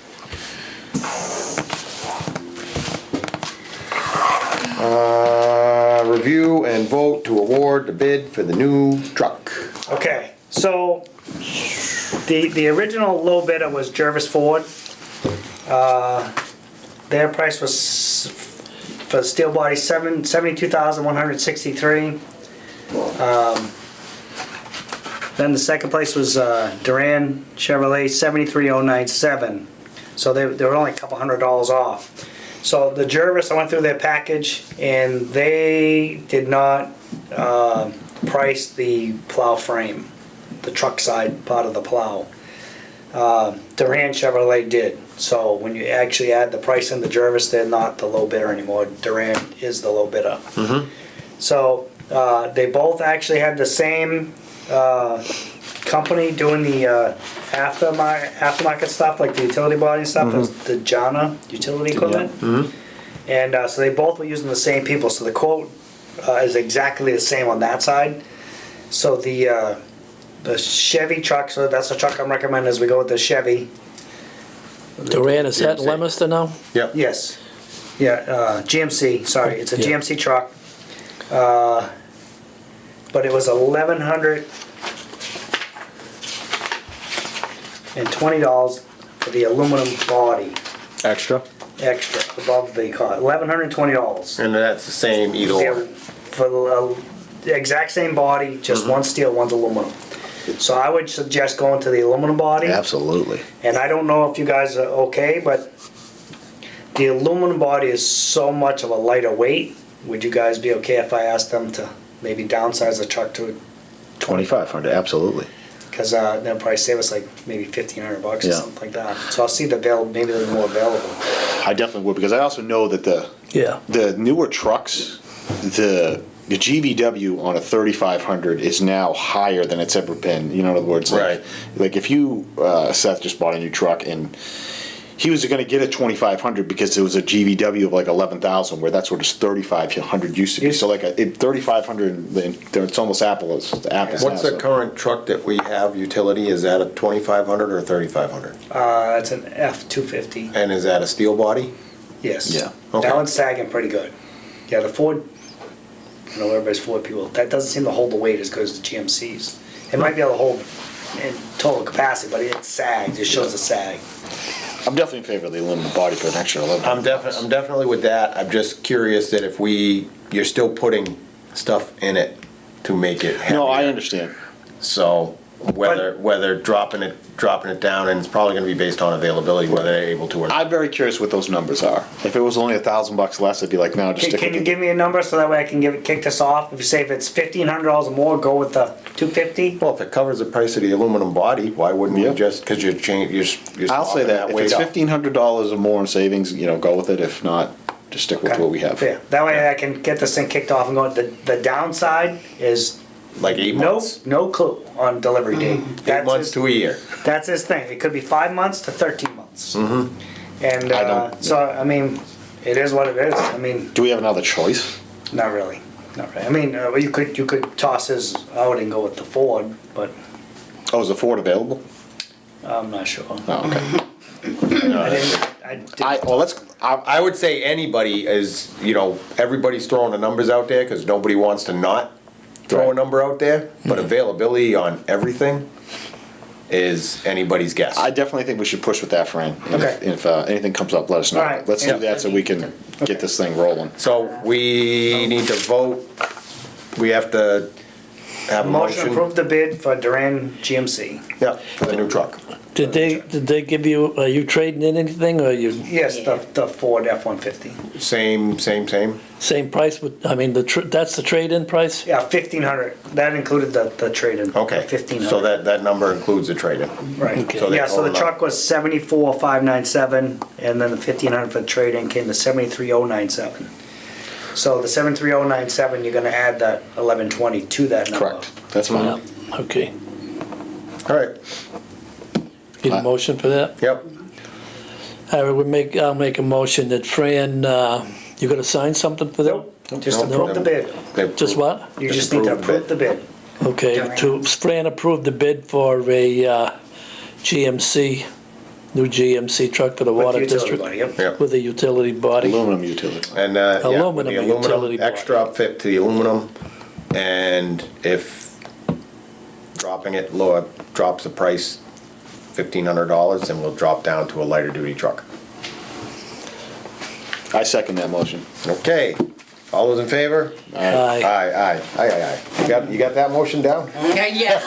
Speaker 1: Review and vote to award the bid for the new truck.
Speaker 2: okay, so the original low bidder was Jervis Ford. Their price was for the steel body $72,163. Then the second place was Duran Chevrolet $73,097. So they were only a couple $100 off. So the Jervis, I went through their package and they did not price the plow frame, the truck side part of the plow. Duran Chevrolet did. So when you actually add the price in the Jervis, they're not the low bidder anymore. Duran is the low bidder. So they both actually had the same company doing the aftermarket stuff, like the utility body and stuff, as the Jana utility equipment. And so they both were using the same people. So the quote is exactly the same on that side. So the Chevy truck, so that's the truck I'm recommending as we go with the Chevy.
Speaker 8: Duran, is that in Leominster now?
Speaker 1: Yep.
Speaker 2: Yes. Yeah, GMC, sorry, it's a
Speaker 8: Yeah.
Speaker 2: GMC truck. But it was $1,120 for the aluminum body.
Speaker 4: Extra?
Speaker 2: extra above the cost, $1,120.
Speaker 1: And that's the same either
Speaker 2: They're
Speaker 1: or.
Speaker 2: for the exact same body, just one's steel, one's aluminum. So I would suggest going to the aluminum body.
Speaker 4: Absolutely.
Speaker 2: And I don't know if you guys are okay, but the aluminum body is so much of a lighter weight. Would you guys be okay if I asked them to maybe downsize the truck to,
Speaker 4: 2,500, absolutely.
Speaker 2: because they'll probably save us like maybe $1,500 or
Speaker 4: Yeah.
Speaker 2: something like that. So I'll see maybe they're more available.
Speaker 4: I definitely would, because I also know that
Speaker 8: Yeah.
Speaker 4: the newer trucks, the GVW on a 3500 is now higher than it's ever been. You know, in other words,
Speaker 1: Right.
Speaker 4: like if you, Seth just bought a new truck and he was going to get a 2500 because it was a GVW of like 11,000, where that's what his 3500 used to be. So like a 3500, it's almost apples to apples.
Speaker 1: What's
Speaker 4: now,
Speaker 1: the
Speaker 4: so.
Speaker 1: current truck that we have utility? Is that a 2500 or a 3500?
Speaker 2: It's an F-250.
Speaker 1: And is that a steel body?
Speaker 2: Yes.
Speaker 4: Yeah.
Speaker 1: Okay.
Speaker 2: That one's sagging pretty good. Yeah, the Ford, I know everybody's Ford people, that doesn't seem to hold the weight as good as the GMCs. It might be able to hold in total capacity, but it sags, it shows the sag.
Speaker 4: I'm definitely in favor of the aluminum body for an extra 11.
Speaker 1: I'm definitely with that. I'm just curious that if you're still putting stuff in it to make it heavier.
Speaker 4: No, I understand.
Speaker 1: So whether dropping it down, and it's probably gonna be based on availability, whether they're able to or not.
Speaker 4: I'm very curious what those numbers are. If it was only $1,000 less, I'd be like, no, just stick
Speaker 2: Can
Speaker 4: with
Speaker 2: you
Speaker 4: the-
Speaker 2: give me a number so that way I can kick this off? If you say if it's $1,500 or more, go with the 250?
Speaker 1: Well, if it covers the price of the aluminum body, why wouldn't you
Speaker 4: Yeah.
Speaker 1: just, because you're
Speaker 4: I'll say
Speaker 1: swapping
Speaker 4: that if
Speaker 1: weight
Speaker 4: it's
Speaker 1: up.
Speaker 4: $1,500 or more in savings, go with it. If not, just stick with
Speaker 2: Okay.
Speaker 4: what we have.
Speaker 2: Fair. That way I can get this thing kicked off and go. The downside is
Speaker 1: Like 8 months?
Speaker 2: no clue on delivery date.
Speaker 1: 8 months
Speaker 2: his,
Speaker 1: to a year.
Speaker 2: That's his thing. It could be 5 months to 13 months. Mm-hmm. And
Speaker 4: I don't-
Speaker 2: so, I mean, it is what it is. I mean,
Speaker 4: Do we have another choice?
Speaker 2: not really. Not really. I mean, you could toss his out and go with the Ford, but
Speaker 4: Oh, is the Ford available?
Speaker 2: I'm not sure.
Speaker 4: Oh, okay.
Speaker 1: I would say anybody is, everybody's throwing the numbers out there because nobody wants to not throw a number out there, but availability on everything is anybody's guess.
Speaker 4: I definitely think we should push with that, Fran. And
Speaker 2: Okay.
Speaker 4: If anything comes up, let us know.
Speaker 2: All right.
Speaker 4: Let's
Speaker 2: Yeah.
Speaker 4: do that so we can get this thing rolling.
Speaker 1: So we need to vote, we have to have a
Speaker 2: Motion to
Speaker 1: motion.
Speaker 2: approve the bid for Duran GMC.
Speaker 1: Yeah, for the new truck.
Speaker 8: Did they give you, are you trading in anything, or you,
Speaker 2: Yes, the Ford F-150.
Speaker 1: Same.
Speaker 8: same price with, that's the trade-in price?
Speaker 2: Yeah, 1,500. That included the trade-in.
Speaker 1: Okay,
Speaker 2: 1,500.
Speaker 1: so that number includes the trade-in.
Speaker 2: Right.
Speaker 8: Okay.
Speaker 1: So they
Speaker 2: Yeah, so the
Speaker 1: total up.
Speaker 2: truck was 74,597, and then the 1,500 for the trade-in came to 73,097. So the 73,097, you're gonna add that 1120 to that number.
Speaker 4: Correct. That's fine.
Speaker 8: Yeah, okay.
Speaker 1: All right,
Speaker 8: Need a motion for that?
Speaker 1: yep.
Speaker 8: All right, I'll make a motion that Fran, you gonna sign something for them?
Speaker 2: Nope, just
Speaker 1: Nope.
Speaker 2: approve the bid.
Speaker 8: Just what?
Speaker 2: You just need to approve the bid.
Speaker 8: Okay, Fran approved the bid for a GMC, new GMC truck for the
Speaker 2: With
Speaker 8: water
Speaker 2: utility
Speaker 8: district.
Speaker 2: body, yep.
Speaker 1: Yep.
Speaker 8: With a utility body.
Speaker 4: Aluminum utility.
Speaker 1: And, yeah, with the
Speaker 8: Aluminum utility
Speaker 1: aluminum,
Speaker 8: body.
Speaker 1: extra upfit to the aluminum, and if dropping it lower, drops the price $1,500, then we'll drop down to a lighter duty truck.
Speaker 4: I second that motion.
Speaker 1: Okay, all those in favor?
Speaker 8: Aye.
Speaker 1: Aye. You got that motion down?
Speaker 3: Yeah.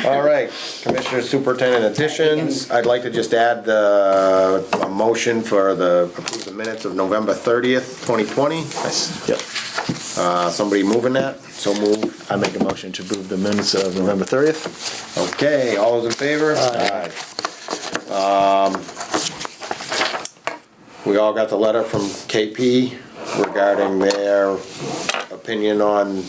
Speaker 1: All right, Commissioner Superintendent additions, I'd like to just add a motion for approve the minutes of November 30th, 2020.
Speaker 4: Yep.
Speaker 1: Somebody moving that? So move.
Speaker 4: I make a motion to approve the minutes of November 30th.
Speaker 1: Okay, all those in favor? Aye. We all got the letter from KP regarding their opinion on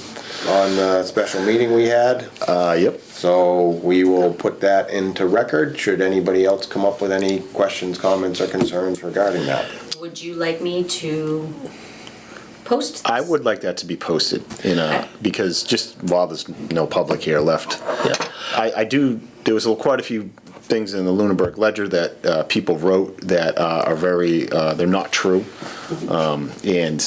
Speaker 1: the special meeting we had.
Speaker 4: Yep.
Speaker 1: So we will put that into record. Should anybody else come up with any questions, comments, or concerns regarding that?
Speaker 3: Would you like me to post this?
Speaker 4: I would like that to be posted because just while there's no public here left.
Speaker 8: Yeah.
Speaker 4: There was quite a few things in the Lunenburg Ledger that people wrote that are very, they're not true. And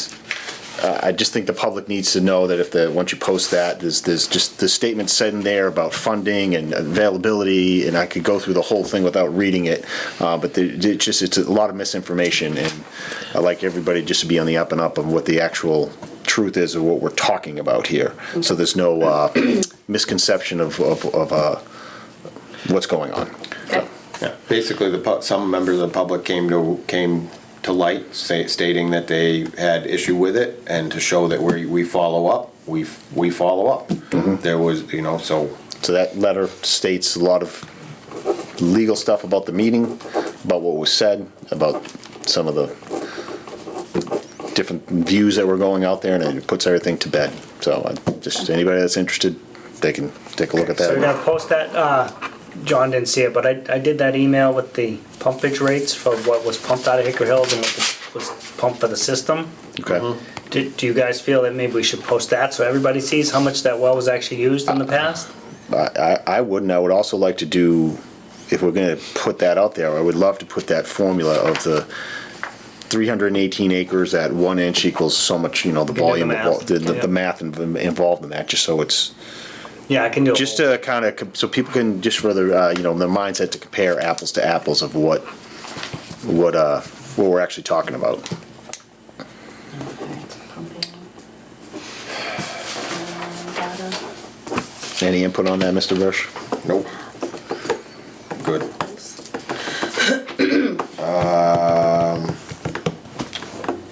Speaker 4: I just think the public needs to know that once you post that, there's just the statement said in there about funding and availability, and I could go through the whole thing without reading it, but it's a lot of misinformation, and I like everybody just to be on the up and up of what the actual truth is of what we're talking about here. So there's no misconception of what's going on.
Speaker 3: Okay.
Speaker 1: Yeah, basically, some members of the public came to light, stating that they had issue with it, and to show that we follow up, we follow up. There was, so.
Speaker 4: So that letter states a lot of legal stuff about the meeting, about what was said, about some of the different views that were going out there, and it puts everything to bed. So just anybody that's interested, they can take a look at that.
Speaker 2: So you're gonna post that, John didn't see it, but I did that email with the pumpage rates for what was pumped out of Hickory Hills and what was pumped for the system.
Speaker 4: Okay.
Speaker 2: Do you guys feel that maybe we should post that so everybody sees how much that well was actually used in the past?
Speaker 4: I wouldn't. I would also like to do, if we're going to put that out there, I would love to put that formula of the 318 acres at 1 inch equals so much, the volume, the math involved in that, just so it's.
Speaker 2: Yeah, I can do it.
Speaker 4: Just to kind of, so people can, just for their, their mindset to compare apples to apples of what we're actually talking about. Any input on that, Mr. Bush?
Speaker 1: Nope. Good.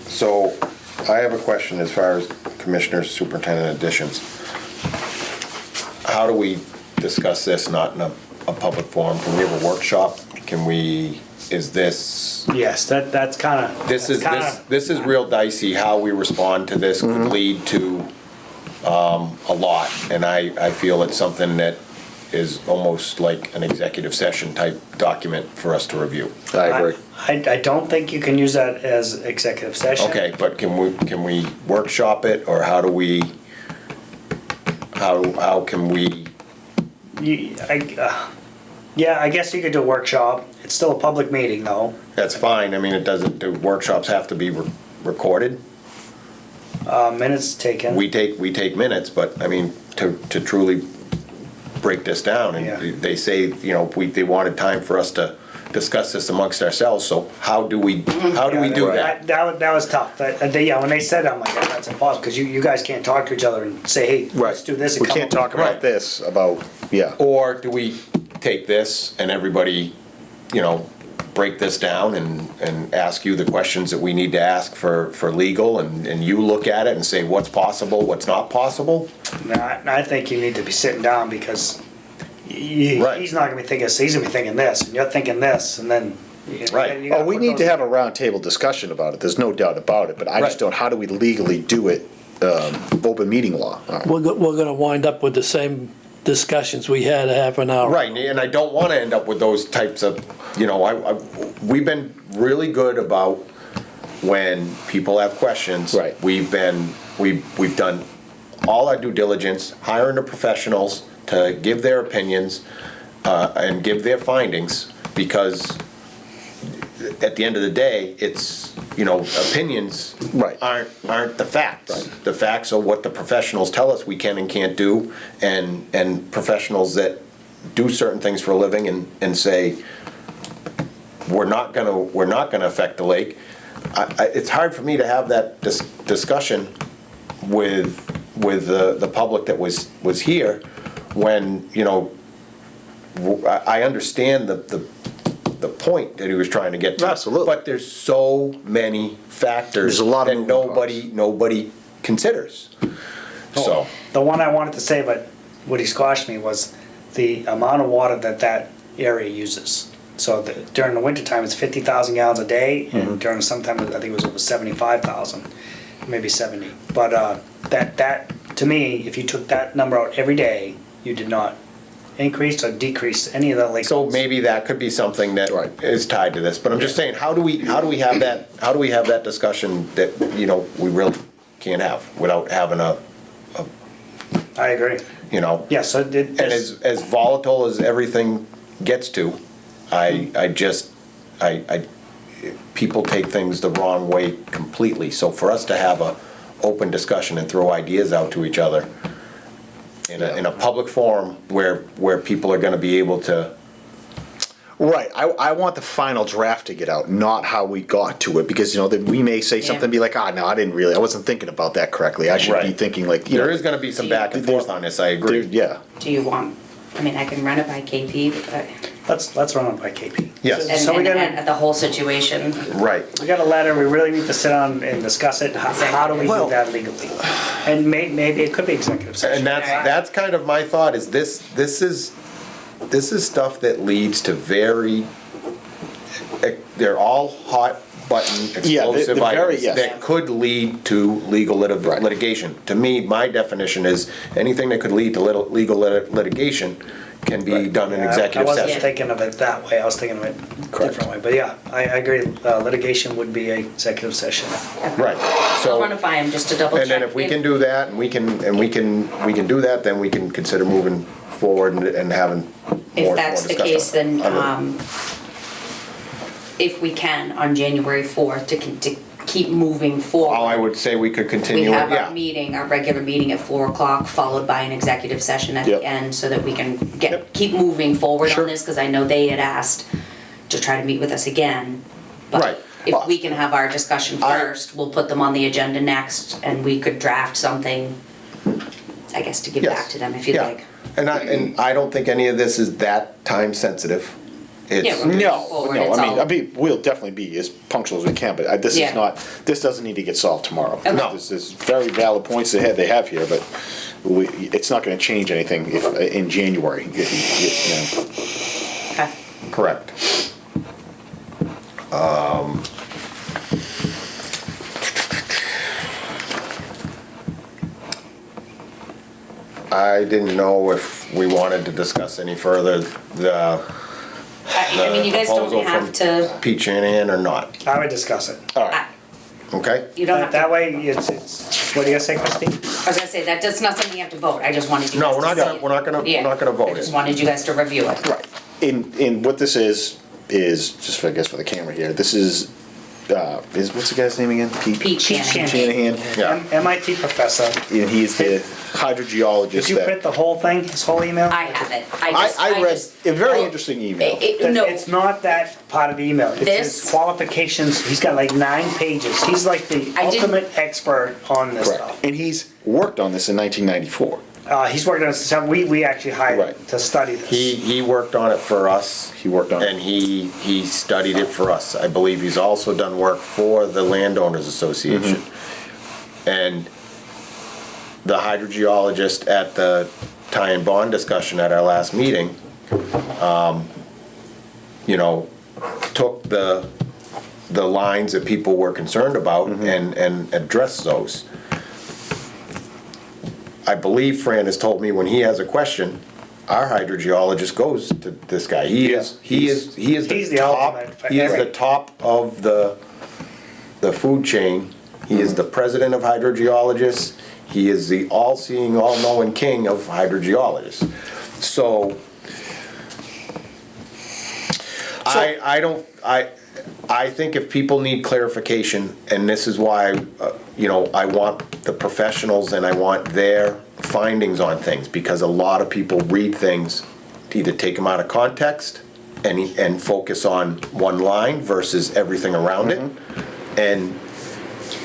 Speaker 1: So I have a question as far as Commissioner Superintendent additions. How do we discuss this not in a public forum? Can we have a workshop? Is this?
Speaker 2: Yes, that's kind of.
Speaker 1: This is real dicey. How we respond to this could lead to a lot, and I feel it's something that is almost like an executive session type document for us to review.
Speaker 4: I agree.
Speaker 2: I don't think you can use that as executive session.
Speaker 1: Okay, but can we workshop it, or how do we? How can we?
Speaker 2: Yeah, I guess you could do a workshop. It's still a public meeting though.
Speaker 1: That's fine. I mean, do workshops have to be recorded?
Speaker 2: Minutes taken.
Speaker 1: We take minutes, but I mean, to truly break this down, and
Speaker 2: Yeah.
Speaker 1: they say, they wanted time for us to discuss this amongst ourselves, so how do we do that?
Speaker 2: That was tough. Yeah, when they said, I'm like, that's impossible, because you guys can't talk to each other and say, hey, let's do this. And
Speaker 4: We
Speaker 2: come
Speaker 4: can't
Speaker 2: up
Speaker 4: talk
Speaker 2: with-
Speaker 4: about this, yeah.
Speaker 1: Or do we take this and everybody, break this down and ask you the questions that we need to ask for legal, and you look at it and say what's possible, what's not possible?
Speaker 2: No, I think you need to be sitting down, because
Speaker 1: Right.
Speaker 2: he's not gonna be thinking, he's gonna be thinking this, and you're thinking this, and then.
Speaker 1: Right.
Speaker 2: you gotta
Speaker 4: Oh, we
Speaker 2: put
Speaker 4: need
Speaker 2: those
Speaker 4: to have a
Speaker 2: together.
Speaker 4: roundtable discussion about it, there's no doubt about it, but I just
Speaker 1: Right.
Speaker 4: don't, how do we legally do it, open meeting law?
Speaker 8: We're gonna wind up with the same discussions we had a half an hour.
Speaker 1: Right, and I don't want to end up with those types of, we've been really good about when people have questions.
Speaker 4: Right.
Speaker 1: We've done all our due diligence, hiring the professionals to give their opinions and give their findings, because at the end of the day, it's, opinions
Speaker 4: Right.
Speaker 1: aren't the facts.
Speaker 4: Right.
Speaker 1: The facts are what the professionals tell us we can and can't do, and professionals that do certain things for a living and say, we're not gonna affect the lake. It's hard for me to have that discussion with the public that was here, when, I understand the point that he was trying to get to.
Speaker 4: Absolutely.
Speaker 1: But there's so many factors
Speaker 4: There's a lot of
Speaker 1: that
Speaker 4: moving
Speaker 1: nobody considers. So,
Speaker 2: The one I wanted to say, but what he squashed me, was the amount of water that area uses. So during the wintertime, it's 50,000 gallons a day, and during the summertime, I think it was over 75,000, maybe 70. But that, to me, if you took that number out every day, you did not increase or decrease any of the lake.
Speaker 1: so maybe that could be something that
Speaker 4: Right.
Speaker 1: is tied to this, but I'm just saying, how do we have that discussion that, we really can't have without having
Speaker 2: I agree. Yeah, so
Speaker 1: And as volatile as everything gets to, people take things the wrong way completely. So for us to have a open discussion and throw ideas out to each other in a public forum where people are gonna be able to.
Speaker 4: Right, I want the final draft to get out, not how we got to it, because, you know, that we may say something, be like, no, I wasn't thinking about that correctly, I should be
Speaker 1: Right.
Speaker 4: thinking like, you know.
Speaker 1: There is gonna be some back and forth on this, I agree.
Speaker 4: Yeah,
Speaker 3: Do you want, I mean, I can run it by KP, but,
Speaker 2: Let's run it by KP.
Speaker 1: Yes.
Speaker 2: So we gotta,
Speaker 3: and the whole situation.
Speaker 1: Right.
Speaker 2: we got a letter, we really need to sit down and discuss it, how do we do
Speaker 4: Well-
Speaker 2: that legally? And maybe it could be executive session.
Speaker 1: And that's kind of my thought, is this is stuff that leads to they're all hot button
Speaker 4: Yeah,
Speaker 1: explosive
Speaker 4: the very-
Speaker 1: items
Speaker 4: yes.
Speaker 1: that could lead to legal
Speaker 4: Right.
Speaker 1: litigation. To me, my definition is anything that could lead to legal litigation can be done in
Speaker 2: Yeah,
Speaker 1: executive
Speaker 2: I wasn't
Speaker 1: session.
Speaker 2: thinking of it that way, I was thinking of it a different way, but yeah, I agree, litigation would be a executive session.
Speaker 1: Right,
Speaker 3: I'll
Speaker 1: so,
Speaker 3: run it by him just to double check.
Speaker 1: and then if we can do that, and we can do that, then we can consider moving forward and having more
Speaker 3: If that's the
Speaker 1: discussion
Speaker 3: case, then,
Speaker 1: on it.
Speaker 3: if we can, on January 4th, to keep moving forward.
Speaker 1: I would say we could
Speaker 3: We
Speaker 1: continue,
Speaker 3: have our
Speaker 1: yeah.
Speaker 3: meeting, our regular meeting at 4 o'clock, followed by an executive session at
Speaker 4: Yep.
Speaker 3: the end, so that we can
Speaker 4: Yep.
Speaker 3: keep moving forward
Speaker 4: Sure.
Speaker 3: on this, because I know they had asked to try to meet with us again.
Speaker 1: Right.
Speaker 3: But if we can have our discussion first, we'll put them on the agenda next, and we could draft something, I guess, to give
Speaker 1: Yes.
Speaker 3: back to them if you'd
Speaker 1: Yeah.
Speaker 3: like.
Speaker 1: And I don't think any of this is that time sensitive.
Speaker 3: Yeah,
Speaker 1: It's,
Speaker 3: we're moving
Speaker 4: no,
Speaker 3: forward,
Speaker 4: no,
Speaker 3: it's all-
Speaker 4: we'll definitely be as punctual as we can, but this
Speaker 3: Yeah.
Speaker 4: is not, this doesn't need to get solved tomorrow.
Speaker 3: Okay. No.
Speaker 4: This is very valid points they have here, but it's not gonna change anything if, in January, you know.
Speaker 3: Okay.
Speaker 1: correct. I didn't know if we wanted to discuss any further the
Speaker 3: I mean, you guys don't
Speaker 1: proposal
Speaker 3: have
Speaker 1: from
Speaker 3: to,
Speaker 1: Pete Shanahan or not,
Speaker 2: I would discuss it.
Speaker 4: All right,
Speaker 1: okay?
Speaker 3: you don't have
Speaker 2: That
Speaker 3: to,
Speaker 2: way, it's, what do you say, Christine?
Speaker 3: I was gonna say, that's not something you have to vote, I just wanted you
Speaker 1: No,
Speaker 3: guys
Speaker 1: we're
Speaker 3: to
Speaker 1: not
Speaker 3: see
Speaker 1: gonna,
Speaker 3: it.
Speaker 1: we're not gonna, we're
Speaker 3: Yeah.
Speaker 1: not gonna
Speaker 3: I
Speaker 1: vote
Speaker 3: just
Speaker 1: it.
Speaker 3: wanted you guys to review it.
Speaker 4: right. In what this is, just for, I guess, for the camera here, this is, what's the guy's name again?
Speaker 3: Pete Shanahan.
Speaker 4: Shanahan.
Speaker 1: Yeah.
Speaker 2: MIT professor.
Speaker 4: And he's the hydrogeologist
Speaker 2: Did you print
Speaker 4: that.
Speaker 2: the whole thing, his whole email?
Speaker 3: I have it,
Speaker 4: I read
Speaker 3: just-
Speaker 4: a very interesting email.
Speaker 3: No,
Speaker 2: It's not that part of the email. It's
Speaker 3: This-
Speaker 2: his qualifications. He's got like 9 pages. He's like the
Speaker 3: I didn't-
Speaker 2: ultimate expert on this
Speaker 4: Correct.
Speaker 2: stuff.
Speaker 4: And he's worked on this in 1994.
Speaker 2: He's worked on some, we actually hired
Speaker 4: Right.
Speaker 2: to study this.
Speaker 1: He worked on it for us.
Speaker 4: He worked on it.
Speaker 1: And he studied it for us. I believe he's also done work for the Landowners Association. And the hydrogeologist at the tie and bond discussion at our last meeting, you know, took the lines that people were concerned about and addressed those. I believe Fran has told me when he has a question, our hydrogeologist goes to this guy. He is
Speaker 2: He's the
Speaker 1: top,
Speaker 2: ultimate for
Speaker 1: he is the
Speaker 2: everything.
Speaker 1: top of the food chain. He is the president of hydrogeologists. He is the all-seeing, all-knowing king of hydrogeologists. So, I think if people need clarification, and this is why, you know, I want the professionals and I want their findings on things, because a lot of people read things, to either take them out of context and focus on one line versus everything around it. And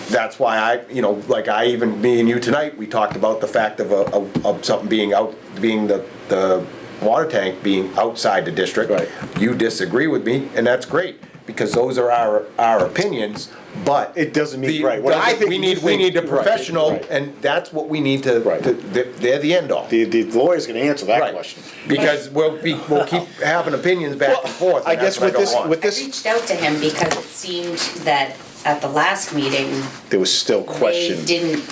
Speaker 1: that's why I, you know, like me and you tonight, we talked about the fact of something being the water tank being outside the district.
Speaker 4: Right.
Speaker 1: You disagree with me, and that's great, because those are our opinions, but.
Speaker 4: It doesn't mean- right, what I think
Speaker 1: We
Speaker 4: you
Speaker 1: need
Speaker 4: think-
Speaker 1: a
Speaker 4: right,
Speaker 1: professional,
Speaker 4: right.
Speaker 1: and that's what we need to,
Speaker 4: Right.
Speaker 1: they're the end all.
Speaker 4: The lawyer's gonna answer that
Speaker 1: Right.
Speaker 4: question.
Speaker 1: Because we'll keep having opinions back and forth,
Speaker 4: I
Speaker 1: and that's
Speaker 4: guess
Speaker 1: what I
Speaker 4: with
Speaker 1: don't want.
Speaker 4: with
Speaker 3: I
Speaker 4: this,
Speaker 3: reached out to him because it seemed that at the last meeting,
Speaker 4: there was still
Speaker 3: they
Speaker 4: question.
Speaker 3: didn't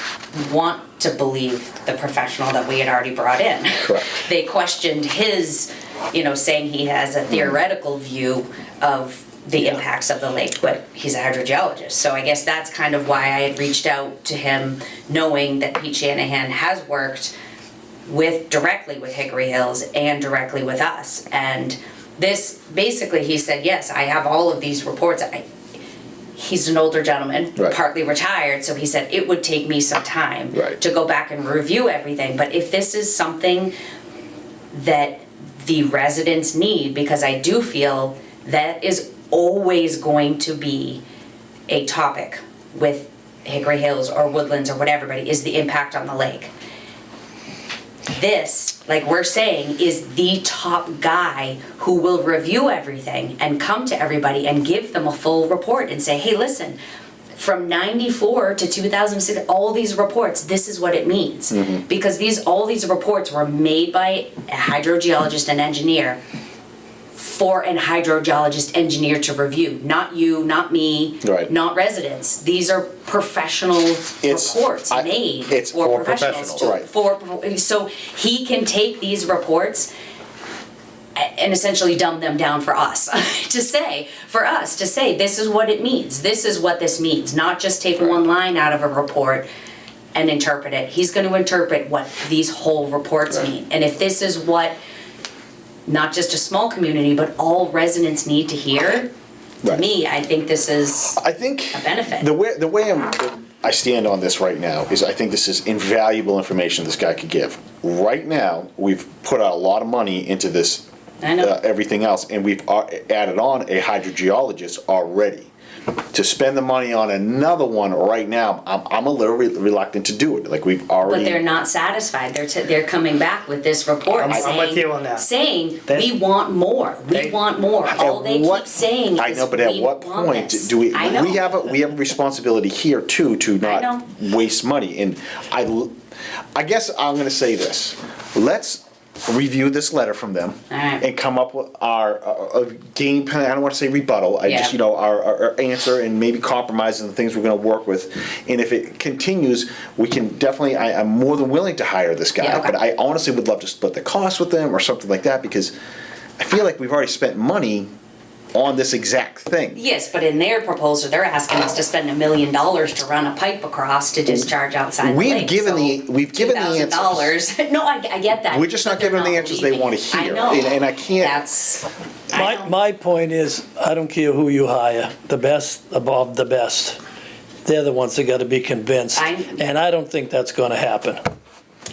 Speaker 3: want to believe the professional that we had already brought in.
Speaker 4: Correct.
Speaker 3: They questioned his, you know, saying he has a theoretical view of the impacts of the lake, but he's a hydrogeologist. So I guess that's kind of why I had reached out to him, knowing that Pete Shanahan has worked directly with Hickory Hills and directly with us. And this, basically, he said, yes, I have all of these reports. he's an older gentleman,
Speaker 4: Right.
Speaker 3: partly retired, so he said it would take me some time
Speaker 4: Right.
Speaker 3: to go back and review everything. But if this is something that the residents need, because I do feel that is always going to be a topic with Hickory Hills or Woodlands or whatever, but is the impact on the lake. This, like we're saying, is the top guy who will review everything and come to everybody and give them a full report and say, hey, listen, from 94 to 2006, all these reports, this is what it means. Because all these reports were made by a hydrogeologist and engineer for an hydrogeologist engineer to review, not you, not me,
Speaker 4: Right.
Speaker 3: not residents. These are professional reports made
Speaker 4: it's
Speaker 3: for
Speaker 4: for
Speaker 3: professionals.
Speaker 4: professionals, right.
Speaker 3: So he can take these reports and essentially dumb them down for us to say, this is what it means. This is what this means, not just take one line out of a report and interpret it. He's going to interpret what these whole reports mean. And if this is what not just a small community, but all residents need to hear, to
Speaker 4: Right.
Speaker 3: me, I think this is
Speaker 4: I think
Speaker 3: a benefit.
Speaker 4: the way I stand on this right now is I think this is invaluable information this guy could give. Right now, we've put out a lot of money into this,
Speaker 3: I know.
Speaker 4: everything else, and we've added on a hydrogeologist already. To spend the money on another one right now, I'm a little reluctant to do it. Like we've already.
Speaker 3: But they're not satisfied. They're coming back with this report
Speaker 2: I'm
Speaker 3: saying,
Speaker 2: with you on that.
Speaker 3: saying
Speaker 2: They-
Speaker 3: we want more. We want more. All they keep saying is
Speaker 4: I know, but at
Speaker 3: we
Speaker 4: what
Speaker 3: want
Speaker 4: point
Speaker 3: this.
Speaker 4: do we?
Speaker 3: I know.
Speaker 4: We have a responsibility here too to
Speaker 3: I
Speaker 4: not waste money. And I guess I'm going to say this: let's review this letter from them
Speaker 3: Alright.
Speaker 4: and come up with our game plan. I don't want to say rebuttal. I just
Speaker 3: Yeah.
Speaker 4: our answer and maybe compromise on the things we're going to work with. And if it continues, we can definitely. I'm more than willing to hire this guy,
Speaker 3: Yeah, okay.
Speaker 4: but I honestly would love to split the cost with them or something like that because I feel like we've already spent money on this exact thing.
Speaker 3: Yes, but in their proposal, they're asking us to spend $1 million to run a pipe across to discharge outside the
Speaker 4: We've
Speaker 3: lake.
Speaker 4: given
Speaker 3: so
Speaker 4: we've given the
Speaker 3: $2,000. No, I get that.
Speaker 4: We're just not
Speaker 3: but they're
Speaker 4: giving them the answers they
Speaker 3: leaving.
Speaker 4: want to hear.
Speaker 3: I know.
Speaker 4: And I can't.
Speaker 3: That's. I know.
Speaker 8: My point is, I don't care who you hire, the best above the best. They're the ones that gotta be convinced, and I don't think that's gonna happen.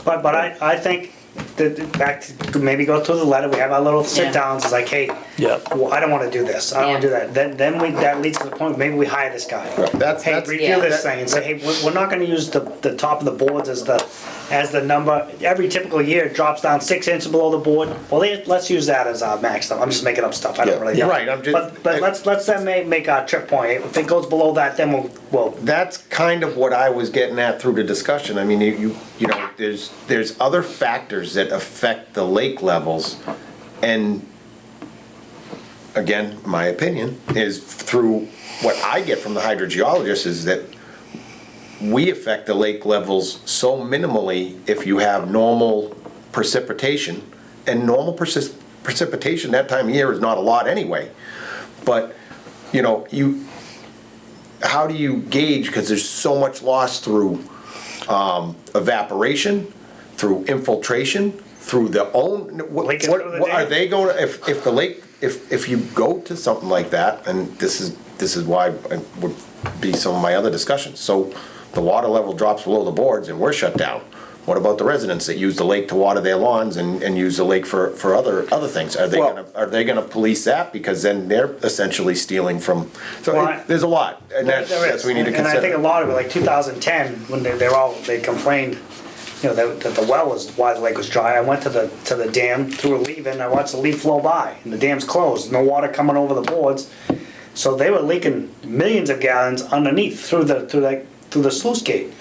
Speaker 2: But I think that back to maybe go through the letter, we have our little sit
Speaker 3: Yeah.
Speaker 2: downs, it's like, hey,
Speaker 8: Yeah.
Speaker 2: well, I don't wanna do this, I don't wanna do
Speaker 3: Yeah.
Speaker 2: that. Then that leads to the point, maybe we hire this guy.
Speaker 1: That's-
Speaker 2: Hey,
Speaker 1: that's-
Speaker 2: review
Speaker 3: yeah.
Speaker 2: this thing and say, hey, we're not gonna use the top of the boards as the number. Every typical year it drops down 6 inches below the board. Well, let's use that as our max stuff. I'm just making up stuff, I don't
Speaker 4: Yeah.
Speaker 2: really know.
Speaker 1: Right, I'm just-
Speaker 2: But let's then make our trip point. If it goes below that, then we'll
Speaker 1: That's kind of what I was getting at through the discussion. I mean, you know, there's other factors that affect the lake levels, and again, my opinion is through what I get from the hydrogeologist is that we affect the lake levels so minimally if you have normal precipitation, and normal precipitation that time of year is not a lot anyway. But, you know, how do you gauge, because there's so much loss through evaporation, through infiltration, through the own,
Speaker 2: Lake is through the
Speaker 1: what are
Speaker 2: dam.
Speaker 1: they going to, if the lake, if you go to something like that, and this is why it would be some of my other discussions, so the water level drops below the boards and we're shut down. What about the residents that use the lake to water their lawns and use the lake for other things? Are they gonna police that? Because then they're essentially stealing from, so
Speaker 2: Well,
Speaker 1: there's a lot, and
Speaker 2: There
Speaker 1: that's
Speaker 2: is.
Speaker 1: what we need to
Speaker 2: And I think a
Speaker 1: consider.
Speaker 2: lot of it, like 2010, when they complained, you know, that the well was, why the lake was dry. I went to the dam, threw a leaf in, I watched the leaf flow by, and the dam's closed, no water coming over the boards. So they were leaking millions of gallons underneath through the sluice gate.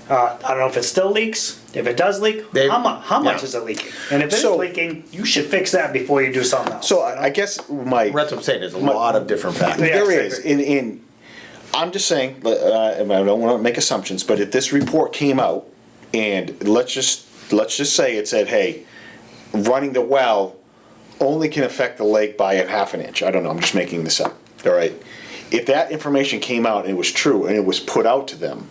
Speaker 2: I don't know if it still leaks. If it does leak, how much
Speaker 1: yeah.
Speaker 2: is it leaking? And if it's
Speaker 4: So-
Speaker 2: leaking, you should fix that before you do something else.
Speaker 4: So I guess my.
Speaker 1: That's what I'm saying, there's a lot of different factors.
Speaker 2: Yeah.
Speaker 4: There
Speaker 2: Yes, I
Speaker 4: is, I'm just saying, I don't want to make assumptions, but if this report came out, and let's just say it said, hey, running the well only can affect the lake by a half an inch, I don't know, I'm just making this up, all right? If that information came out and it was true, and it was put out to them,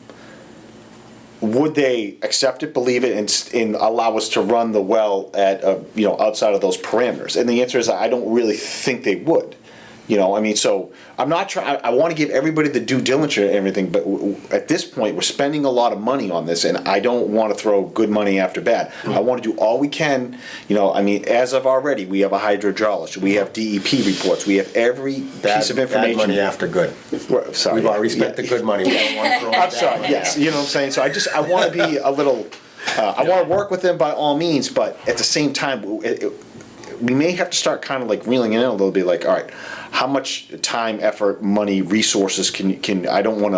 Speaker 4: would they accept it, believe it, and allow us to run the well at, outside of those parameters? And the answer is, I don't really think they would. You know, I mean, so I'm not trying, I want to give everybody the due diligence and everything, but at this point, we're spending a lot of money on this, and I don't want to throw good money after bad. I want to do all we can, you know, I mean, as of already, we have a hydrogeologist, we have DEP reports, we have every piece of information.
Speaker 1: Bad money after good.
Speaker 4: Well, sorry.
Speaker 1: We've already spent
Speaker 4: Yeah.
Speaker 1: the good money. We don't want to throw it
Speaker 4: I'm
Speaker 1: back.
Speaker 4: sorry, yes, you know what I'm saying, so I want to be a little, I want to work with them by all means, but at the same time, we may have to start kind of like reeling it in a little bit, like, all right, how much time, effort, money, resources can, I don't want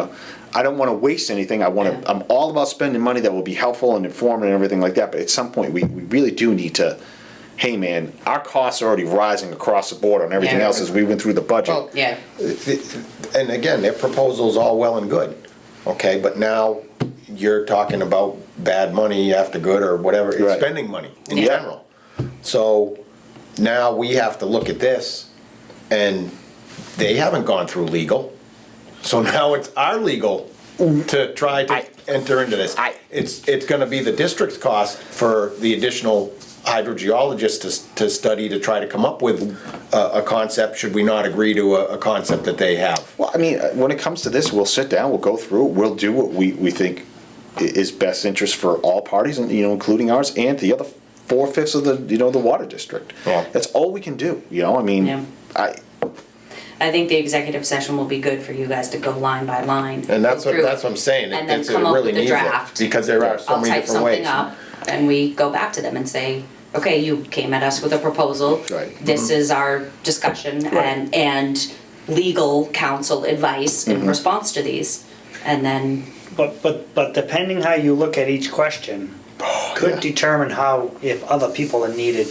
Speaker 4: to waste anything, I'm all about spending money that will be helpful and informative and everything like that, but at some point, we really do need to, hey man, our costs are already rising across the board on everything
Speaker 3: Yeah.
Speaker 4: else as we went through the budget.
Speaker 1: Well,
Speaker 3: Yeah,
Speaker 1: And again, their proposal's all well and good, okay, but now you're talking about bad money after good or whatever, it's
Speaker 4: Right.
Speaker 1: spending money in
Speaker 3: Yeah.
Speaker 1: general. So now we have to look at this, and they haven't gone through legal. So now it's our legal to try to enter into this. It's gonna be the district's cost for the additional hydrogeologists to study, to try to come up with a concept, should we not agree to a concept that they have.
Speaker 4: Well, I mean, when it comes to this, we'll sit down, we'll go through, we'll do what we think is best interest for all parties, and, you know, including ours, and the other 4/5 of the, you know, the water district.
Speaker 1: Yeah.
Speaker 4: That's all we can do, you know, I mean,
Speaker 3: Yeah. I think the executive session will be good for you guys to go line by line.
Speaker 1: And that's
Speaker 3: go
Speaker 1: what,
Speaker 3: through
Speaker 1: that's what I'm saying,
Speaker 3: And then
Speaker 1: it
Speaker 3: come up
Speaker 1: really
Speaker 3: with a
Speaker 1: needs it,
Speaker 3: draft.
Speaker 1: because there are so
Speaker 3: I'll
Speaker 1: many
Speaker 3: type
Speaker 1: different ways.
Speaker 3: something up, and we go back to them and say, okay, you came at us with a proposal.
Speaker 4: Right.
Speaker 3: This is our discussion and legal counsel advice in response to these. And then,
Speaker 2: But depending how you look at each question, could determine how, if other people are needed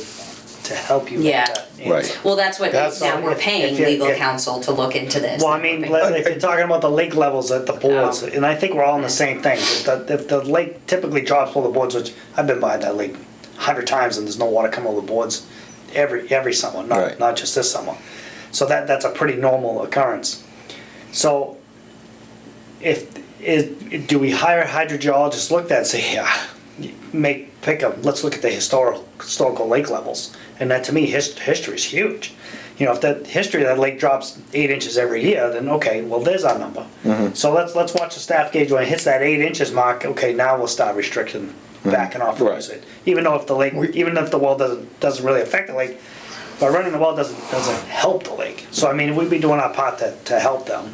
Speaker 2: to help you with
Speaker 3: Yeah.
Speaker 2: that.
Speaker 4: Right.
Speaker 3: well, that's what,
Speaker 1: That's-
Speaker 3: now we're paying
Speaker 2: if you-
Speaker 3: legal
Speaker 2: if-
Speaker 3: counsel to look into this.
Speaker 2: Well, I mean, if you're talking about the lake levels at the boards,
Speaker 3: Oh.
Speaker 2: and I think we're all in the same thing. If the lake typically drops below the boards, which I've been by that lake 100 times and there's no water coming over the boards every summer,
Speaker 4: Right.
Speaker 2: not just this summer. So that's a pretty normal occurrence. So do we hire hydrogeologists, look at that and say, yeah, let's look at the historical lake levels. And that, to me, history is huge. You know, if the history of that lake drops 8 inches every year, then okay, well, there's our number. So let's watch the staff gauge when it hits that 8 inches mark. Okay, now we'll start restricting, backing off the
Speaker 4: Right.
Speaker 2: use it. Even though if the lake, even if the well doesn't really affect the lake, but running the well doesn't help the lake. So I mean, we'd be doing our part to help them.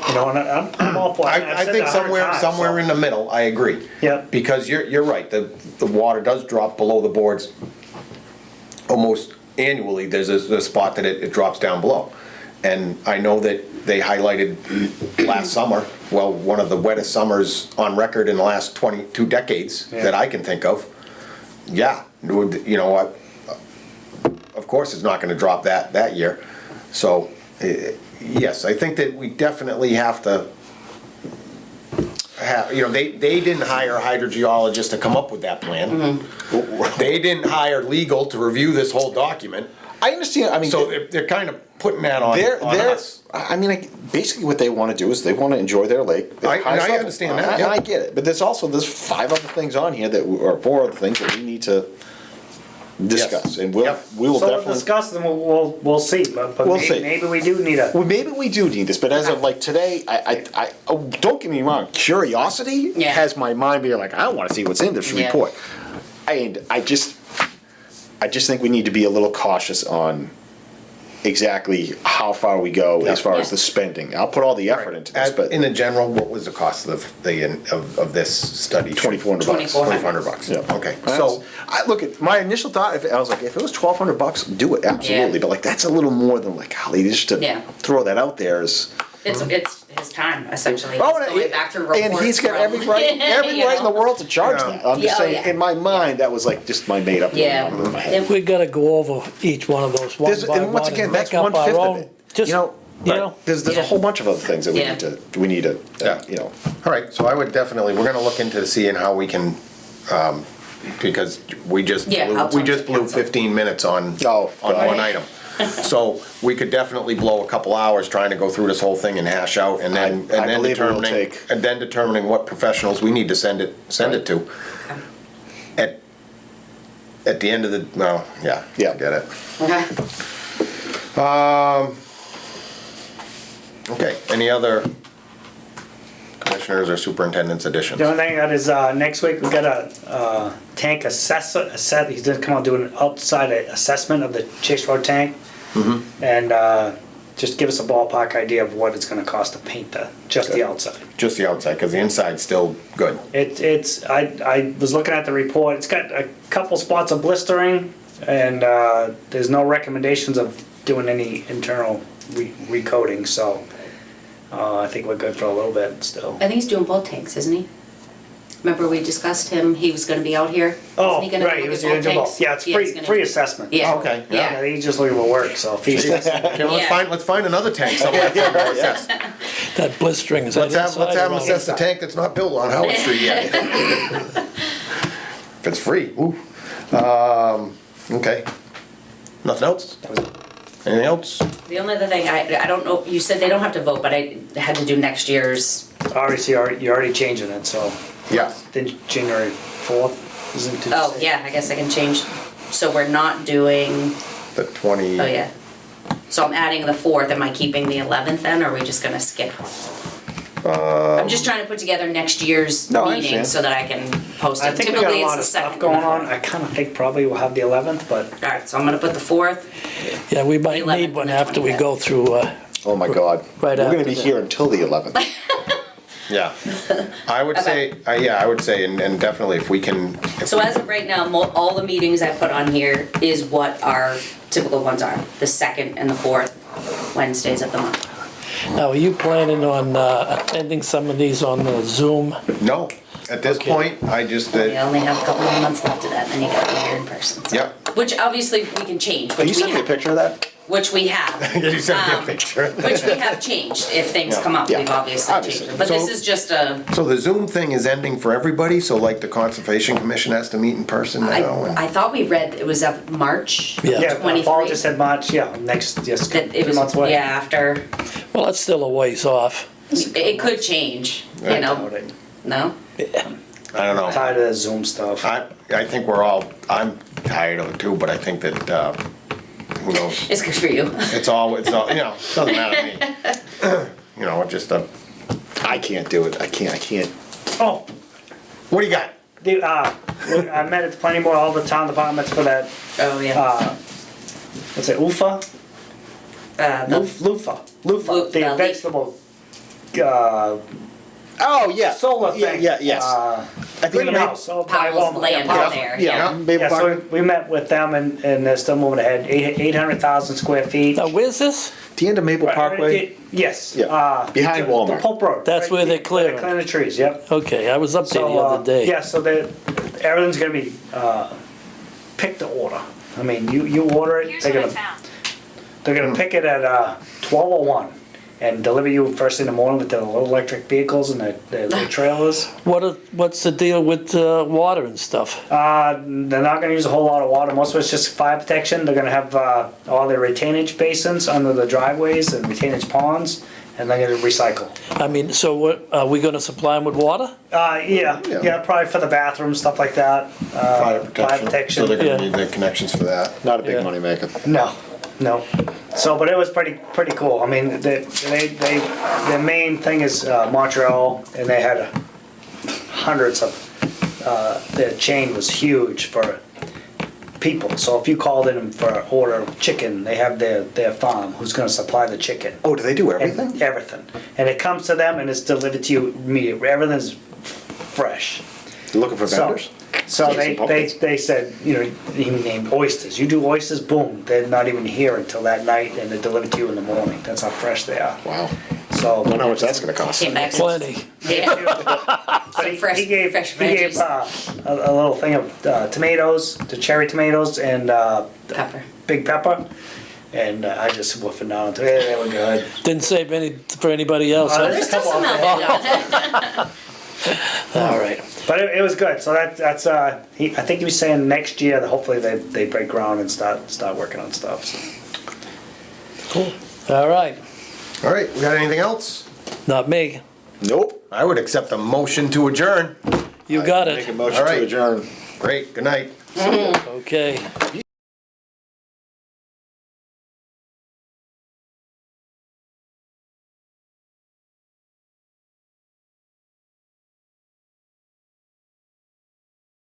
Speaker 2: You know, and I'm all for it.
Speaker 1: I think somewhere in the middle, I agree.
Speaker 2: Yeah.
Speaker 1: Because you're right, the water does drop below the boards almost annually. There's a spot that it drops down below. And I know that they highlighted last summer, well, one of the wettest summers on record in the last 22 decades that I can think of. Yeah, you know what? Of course, it's not gonna drop that year. So, yes, I think that we definitely have to have, you know, they didn't hire a hydrogeologist to come up with that plan. They didn't hire legal to review this whole document.
Speaker 4: I understand, I mean.
Speaker 1: So they're kind of putting that on us.
Speaker 4: I mean, basically what they want to do is they want to enjoy their lake. at
Speaker 1: I
Speaker 4: highest level.
Speaker 1: understand that,
Speaker 4: And
Speaker 1: yeah.
Speaker 4: I get it, but there's 5 other things on here or 4 other things that we need to discuss, and we will
Speaker 2: So we'll
Speaker 4: definitely.
Speaker 2: discuss them, we'll see, but
Speaker 4: We'll see.
Speaker 2: maybe we do need a.
Speaker 4: Well, maybe we do need this, but as of like today, don't get me wrong, curiosity
Speaker 3: Yeah.
Speaker 4: has my mind being like, I want to see what's in this
Speaker 3: Yeah.
Speaker 4: report. And I just think we need to be a little cautious on exactly how far we go as far as the spending. I'll put all the effort into this, but
Speaker 1: In the general, what was the cost of this study?
Speaker 4: $2,400.
Speaker 1: $2,400.
Speaker 4: Yeah.
Speaker 1: Okay,
Speaker 4: So,
Speaker 1: so,
Speaker 4: look, at my initial thought, I was like, if it was $1,200, do it, absolutely.
Speaker 3: Yeah.
Speaker 4: But like, that's a little more than like, golly, just to
Speaker 3: Yeah.
Speaker 4: throw that out there is.
Speaker 3: it's his time, essentially.
Speaker 4: Oh,
Speaker 3: He's going back through reports
Speaker 4: and he's got
Speaker 3: from-
Speaker 4: every right
Speaker 3: you
Speaker 4: in the
Speaker 3: know?
Speaker 4: world to charge that. I'm just
Speaker 3: Yeah,
Speaker 4: saying,
Speaker 3: yeah.
Speaker 4: in my mind, that was like just my made up.
Speaker 3: Yeah.
Speaker 4: number in my head.
Speaker 8: We gotta go over each one of those one by
Speaker 4: And once
Speaker 8: one
Speaker 4: again,
Speaker 8: and
Speaker 4: that's
Speaker 8: make up our
Speaker 4: 1/5 of
Speaker 8: own.
Speaker 4: it.
Speaker 8: Just,
Speaker 4: You know, there's a
Speaker 3: Yeah.
Speaker 4: whole bunch of other things that
Speaker 3: Yeah.
Speaker 4: we need to,
Speaker 1: Yeah.
Speaker 4: you know.
Speaker 1: all right, so I would definitely, we're gonna look into seeing how we can, because we just
Speaker 3: Yeah, I'll
Speaker 1: blew
Speaker 3: talk to council.
Speaker 1: 15 minutes on
Speaker 4: Oh,
Speaker 1: one
Speaker 3: God.
Speaker 1: item. So we could definitely blow a couple hours trying to go through this whole thing and hash out, and then
Speaker 4: I believe it will take-
Speaker 1: determining what professionals we need to send it to. At the end of the, well, yeah,
Speaker 4: Yeah.
Speaker 1: get it.
Speaker 3: Okay.
Speaker 1: Okay, any other commissioners or superintendent's additions?
Speaker 2: The only thing that is, next week, we got a tank assessor, he's gonna come out and do an outside assessment of the Chase Road tank. And just give us a ballpark idea of what it's gonna cost to paint just the outside.
Speaker 1: Just the outside, because the inside's still good.
Speaker 2: I was looking at the report, it's got a couple spots of blistering, and there's no recommendations of doing any internal recoating, so I think we're good for a little bit still.
Speaker 3: I think he's doing both tanks, isn't he? Remember we discussed him, he was gonna be out here?
Speaker 2: Oh,
Speaker 3: Isn't he gonna
Speaker 2: right,
Speaker 3: look
Speaker 2: he was
Speaker 3: at
Speaker 2: gonna do
Speaker 3: tanks?
Speaker 2: both. Yeah, it's
Speaker 3: he's gonna
Speaker 2: free
Speaker 3: do-
Speaker 2: assessment.
Speaker 3: Yeah.
Speaker 1: Okay,
Speaker 2: Yeah, he's just looking for work, so if he's,
Speaker 1: Okay,
Speaker 3: Yeah.
Speaker 1: let's find another tank somewhere to assess.
Speaker 8: That blistering, is that
Speaker 1: Let's
Speaker 8: inside
Speaker 1: have
Speaker 8: or
Speaker 1: him assess the
Speaker 8: outside?
Speaker 1: tank that's not built on Howard Street yet. If it's free, ooh. Okay. Nothing else? Anything else?
Speaker 3: The only other thing, I don't know, you said they don't have to vote, but I had to do next year's,
Speaker 2: obviously you're already changing it, so.
Speaker 1: Yeah.
Speaker 2: Then January 4th, isn't it?
Speaker 3: oh, yeah, I guess I can change. So we're not doing,
Speaker 1: The 20.
Speaker 3: oh, yeah. So I'm adding the 4th, am I keeping the 11th then, or are we just gonna skip? I'm just trying to put together next year's
Speaker 4: No, I
Speaker 3: meeting
Speaker 4: understand.
Speaker 3: so that I can post
Speaker 2: I
Speaker 3: it.
Speaker 2: think we got
Speaker 3: Typically,
Speaker 2: a
Speaker 3: it's
Speaker 2: lot
Speaker 3: the
Speaker 2: of stuff
Speaker 3: second.
Speaker 2: going on, I kinda think probably we'll have the 11th, but
Speaker 3: Alright, so I'm gonna put the 4th.
Speaker 8: Yeah, we might
Speaker 3: 11th
Speaker 8: need one
Speaker 3: and the
Speaker 8: after we
Speaker 3: 25th.
Speaker 8: go through,
Speaker 4: Oh my God.
Speaker 8: Right
Speaker 4: We're gonna
Speaker 8: after
Speaker 4: be
Speaker 8: that.
Speaker 4: here until the 11th.
Speaker 1: Yeah. I would say, I would say, and definitely if we can. if
Speaker 3: So
Speaker 1: we-
Speaker 3: as of right now, all the meetings I put on here is what our typical ones are, the 2nd and the 4th Wednesdays of the month.
Speaker 8: now, are you planning on attending some of these on the Zoom?
Speaker 1: No, at this point, I just,
Speaker 3: We only have a couple more months left of that, and then you gotta be here in person. so.
Speaker 1: Yep.
Speaker 3: Which obviously we can change,
Speaker 4: Can you
Speaker 3: which we
Speaker 4: send me a
Speaker 3: have,
Speaker 4: picture of that?
Speaker 3: which we have.
Speaker 1: you sent me a
Speaker 3: Um,
Speaker 1: picture.
Speaker 3: Which we have changed, if things
Speaker 1: Yeah.
Speaker 3: come up,
Speaker 4: Yeah,
Speaker 3: we've obviously changed
Speaker 4: obviously.
Speaker 3: them. But this
Speaker 1: So-
Speaker 3: is just a,
Speaker 1: So the Zoom thing is ending for everybody, so like the Conservation Commission has to meet in person now? and-
Speaker 3: I thought we read it was of March
Speaker 8: Yeah.
Speaker 2: yeah,
Speaker 3: 23.
Speaker 2: Paul just said March, yeah, next, just
Speaker 3: That it
Speaker 2: 2
Speaker 3: was,
Speaker 2: months away.
Speaker 3: yeah, after,
Speaker 8: Well, that's still a ways off.
Speaker 3: it could change,
Speaker 1: I
Speaker 3: you know,
Speaker 2: Doubt it.
Speaker 3: no?
Speaker 1: I don't know.
Speaker 2: Tired of the Zoom stuff.
Speaker 1: I think we're all, I'm tired of it too, but I think that, who knows?
Speaker 3: It's good for you.
Speaker 1: It's all, you know, it doesn't matter to me. You know, it's just
Speaker 4: I can't do it. I can't.
Speaker 2: Oh,
Speaker 1: what do you got?
Speaker 2: I met at the planning board, all the town departments for that,
Speaker 3: Oh, yeah.
Speaker 2: what's it, UFA? Lufa,
Speaker 3: Lu-
Speaker 2: the
Speaker 3: leaf.
Speaker 2: vegetable,
Speaker 4: Oh, yeah.
Speaker 2: solar
Speaker 4: Yeah,
Speaker 2: thing.
Speaker 4: yeah, yes. I think
Speaker 2: Greenhouse. so by
Speaker 3: Powell's
Speaker 2: Walmart,
Speaker 3: land
Speaker 2: yeah,
Speaker 3: out
Speaker 2: Powell's.
Speaker 3: there,
Speaker 4: Yeah,
Speaker 3: yeah.
Speaker 4: Maple
Speaker 2: Yeah, so
Speaker 4: Park.
Speaker 2: we met with them and they're still moving ahead, 800,000 square feet.
Speaker 8: Now, where's this?
Speaker 4: The end of Maple Parkway.
Speaker 2: Yes.
Speaker 4: Yeah, behind
Speaker 2: the
Speaker 4: Walmart.
Speaker 2: Pope Road.
Speaker 8: That's where they're clearing.
Speaker 2: Clearing the trees, yep.
Speaker 8: Okay, I was up there the
Speaker 2: So,
Speaker 8: other day.
Speaker 2: yeah, so everything's gonna be, pick to order. I mean, you order it, they're gonna pick it at 12:01 and deliver you first in the morning with the little electric vehicles and the trailers.
Speaker 8: What's the deal with water and stuff?
Speaker 2: They're not gonna use a whole lot of water, most of it's just fire protection. They're gonna have all their retainage basins under the driveways and retainage ponds, and they're gonna recycle.
Speaker 8: I mean, so what, are we gonna supply them with water?
Speaker 2: Yeah, probably for the bathroom, stuff like that.
Speaker 1: Fire protection. So they're
Speaker 8: Yeah.
Speaker 1: gonna need the connections for that.
Speaker 4: Not a big
Speaker 8: Yeah.
Speaker 4: moneymaker.
Speaker 2: No. So, but it was pretty cool. I mean, their main thing is Montreal, and they had hundreds of. Their chain was huge for people. So if you called in for an order of chicken, they have their farm who's going to supply the chicken.
Speaker 4: Oh, do they do
Speaker 2: And
Speaker 4: everything?
Speaker 2: everything, and it comes to them and it's delivered to you immediately. Everything's fresh.
Speaker 4: You're looking for vendors?
Speaker 2: So
Speaker 4: Some pumpkins.
Speaker 2: they said, you know, he named oysters. You do oysters, boom, they're not even here until that night and they're delivered to you in the morning. That's how fresh they are.
Speaker 4: Wow.
Speaker 2: So.
Speaker 4: I wonder how much that's gonna cost.
Speaker 3: Came back.
Speaker 8: Plenty.
Speaker 3: Yeah.
Speaker 2: But
Speaker 3: Some fresh,
Speaker 2: he gave
Speaker 3: fresh
Speaker 2: he gave
Speaker 3: veggies.
Speaker 2: a little thing of tomatoes, the cherry tomatoes, and
Speaker 3: Pepper.
Speaker 2: big pepper. And I just woofing down. They were good.
Speaker 8: Didn't save any for anybody else, huh?
Speaker 3: There's still some out there.
Speaker 8: All right.
Speaker 2: But it was good. So that's I think he was saying next year that hopefully they break ground and start working on stuff. So.
Speaker 8: All right.
Speaker 1: All right, we got anything else?
Speaker 8: Not me.
Speaker 4: Nope.
Speaker 1: I would accept a motion to adjourn.
Speaker 8: You got
Speaker 4: Make a
Speaker 8: it.
Speaker 4: motion
Speaker 1: All right.
Speaker 4: to adjourn.
Speaker 1: Great, good night.
Speaker 8: Okay.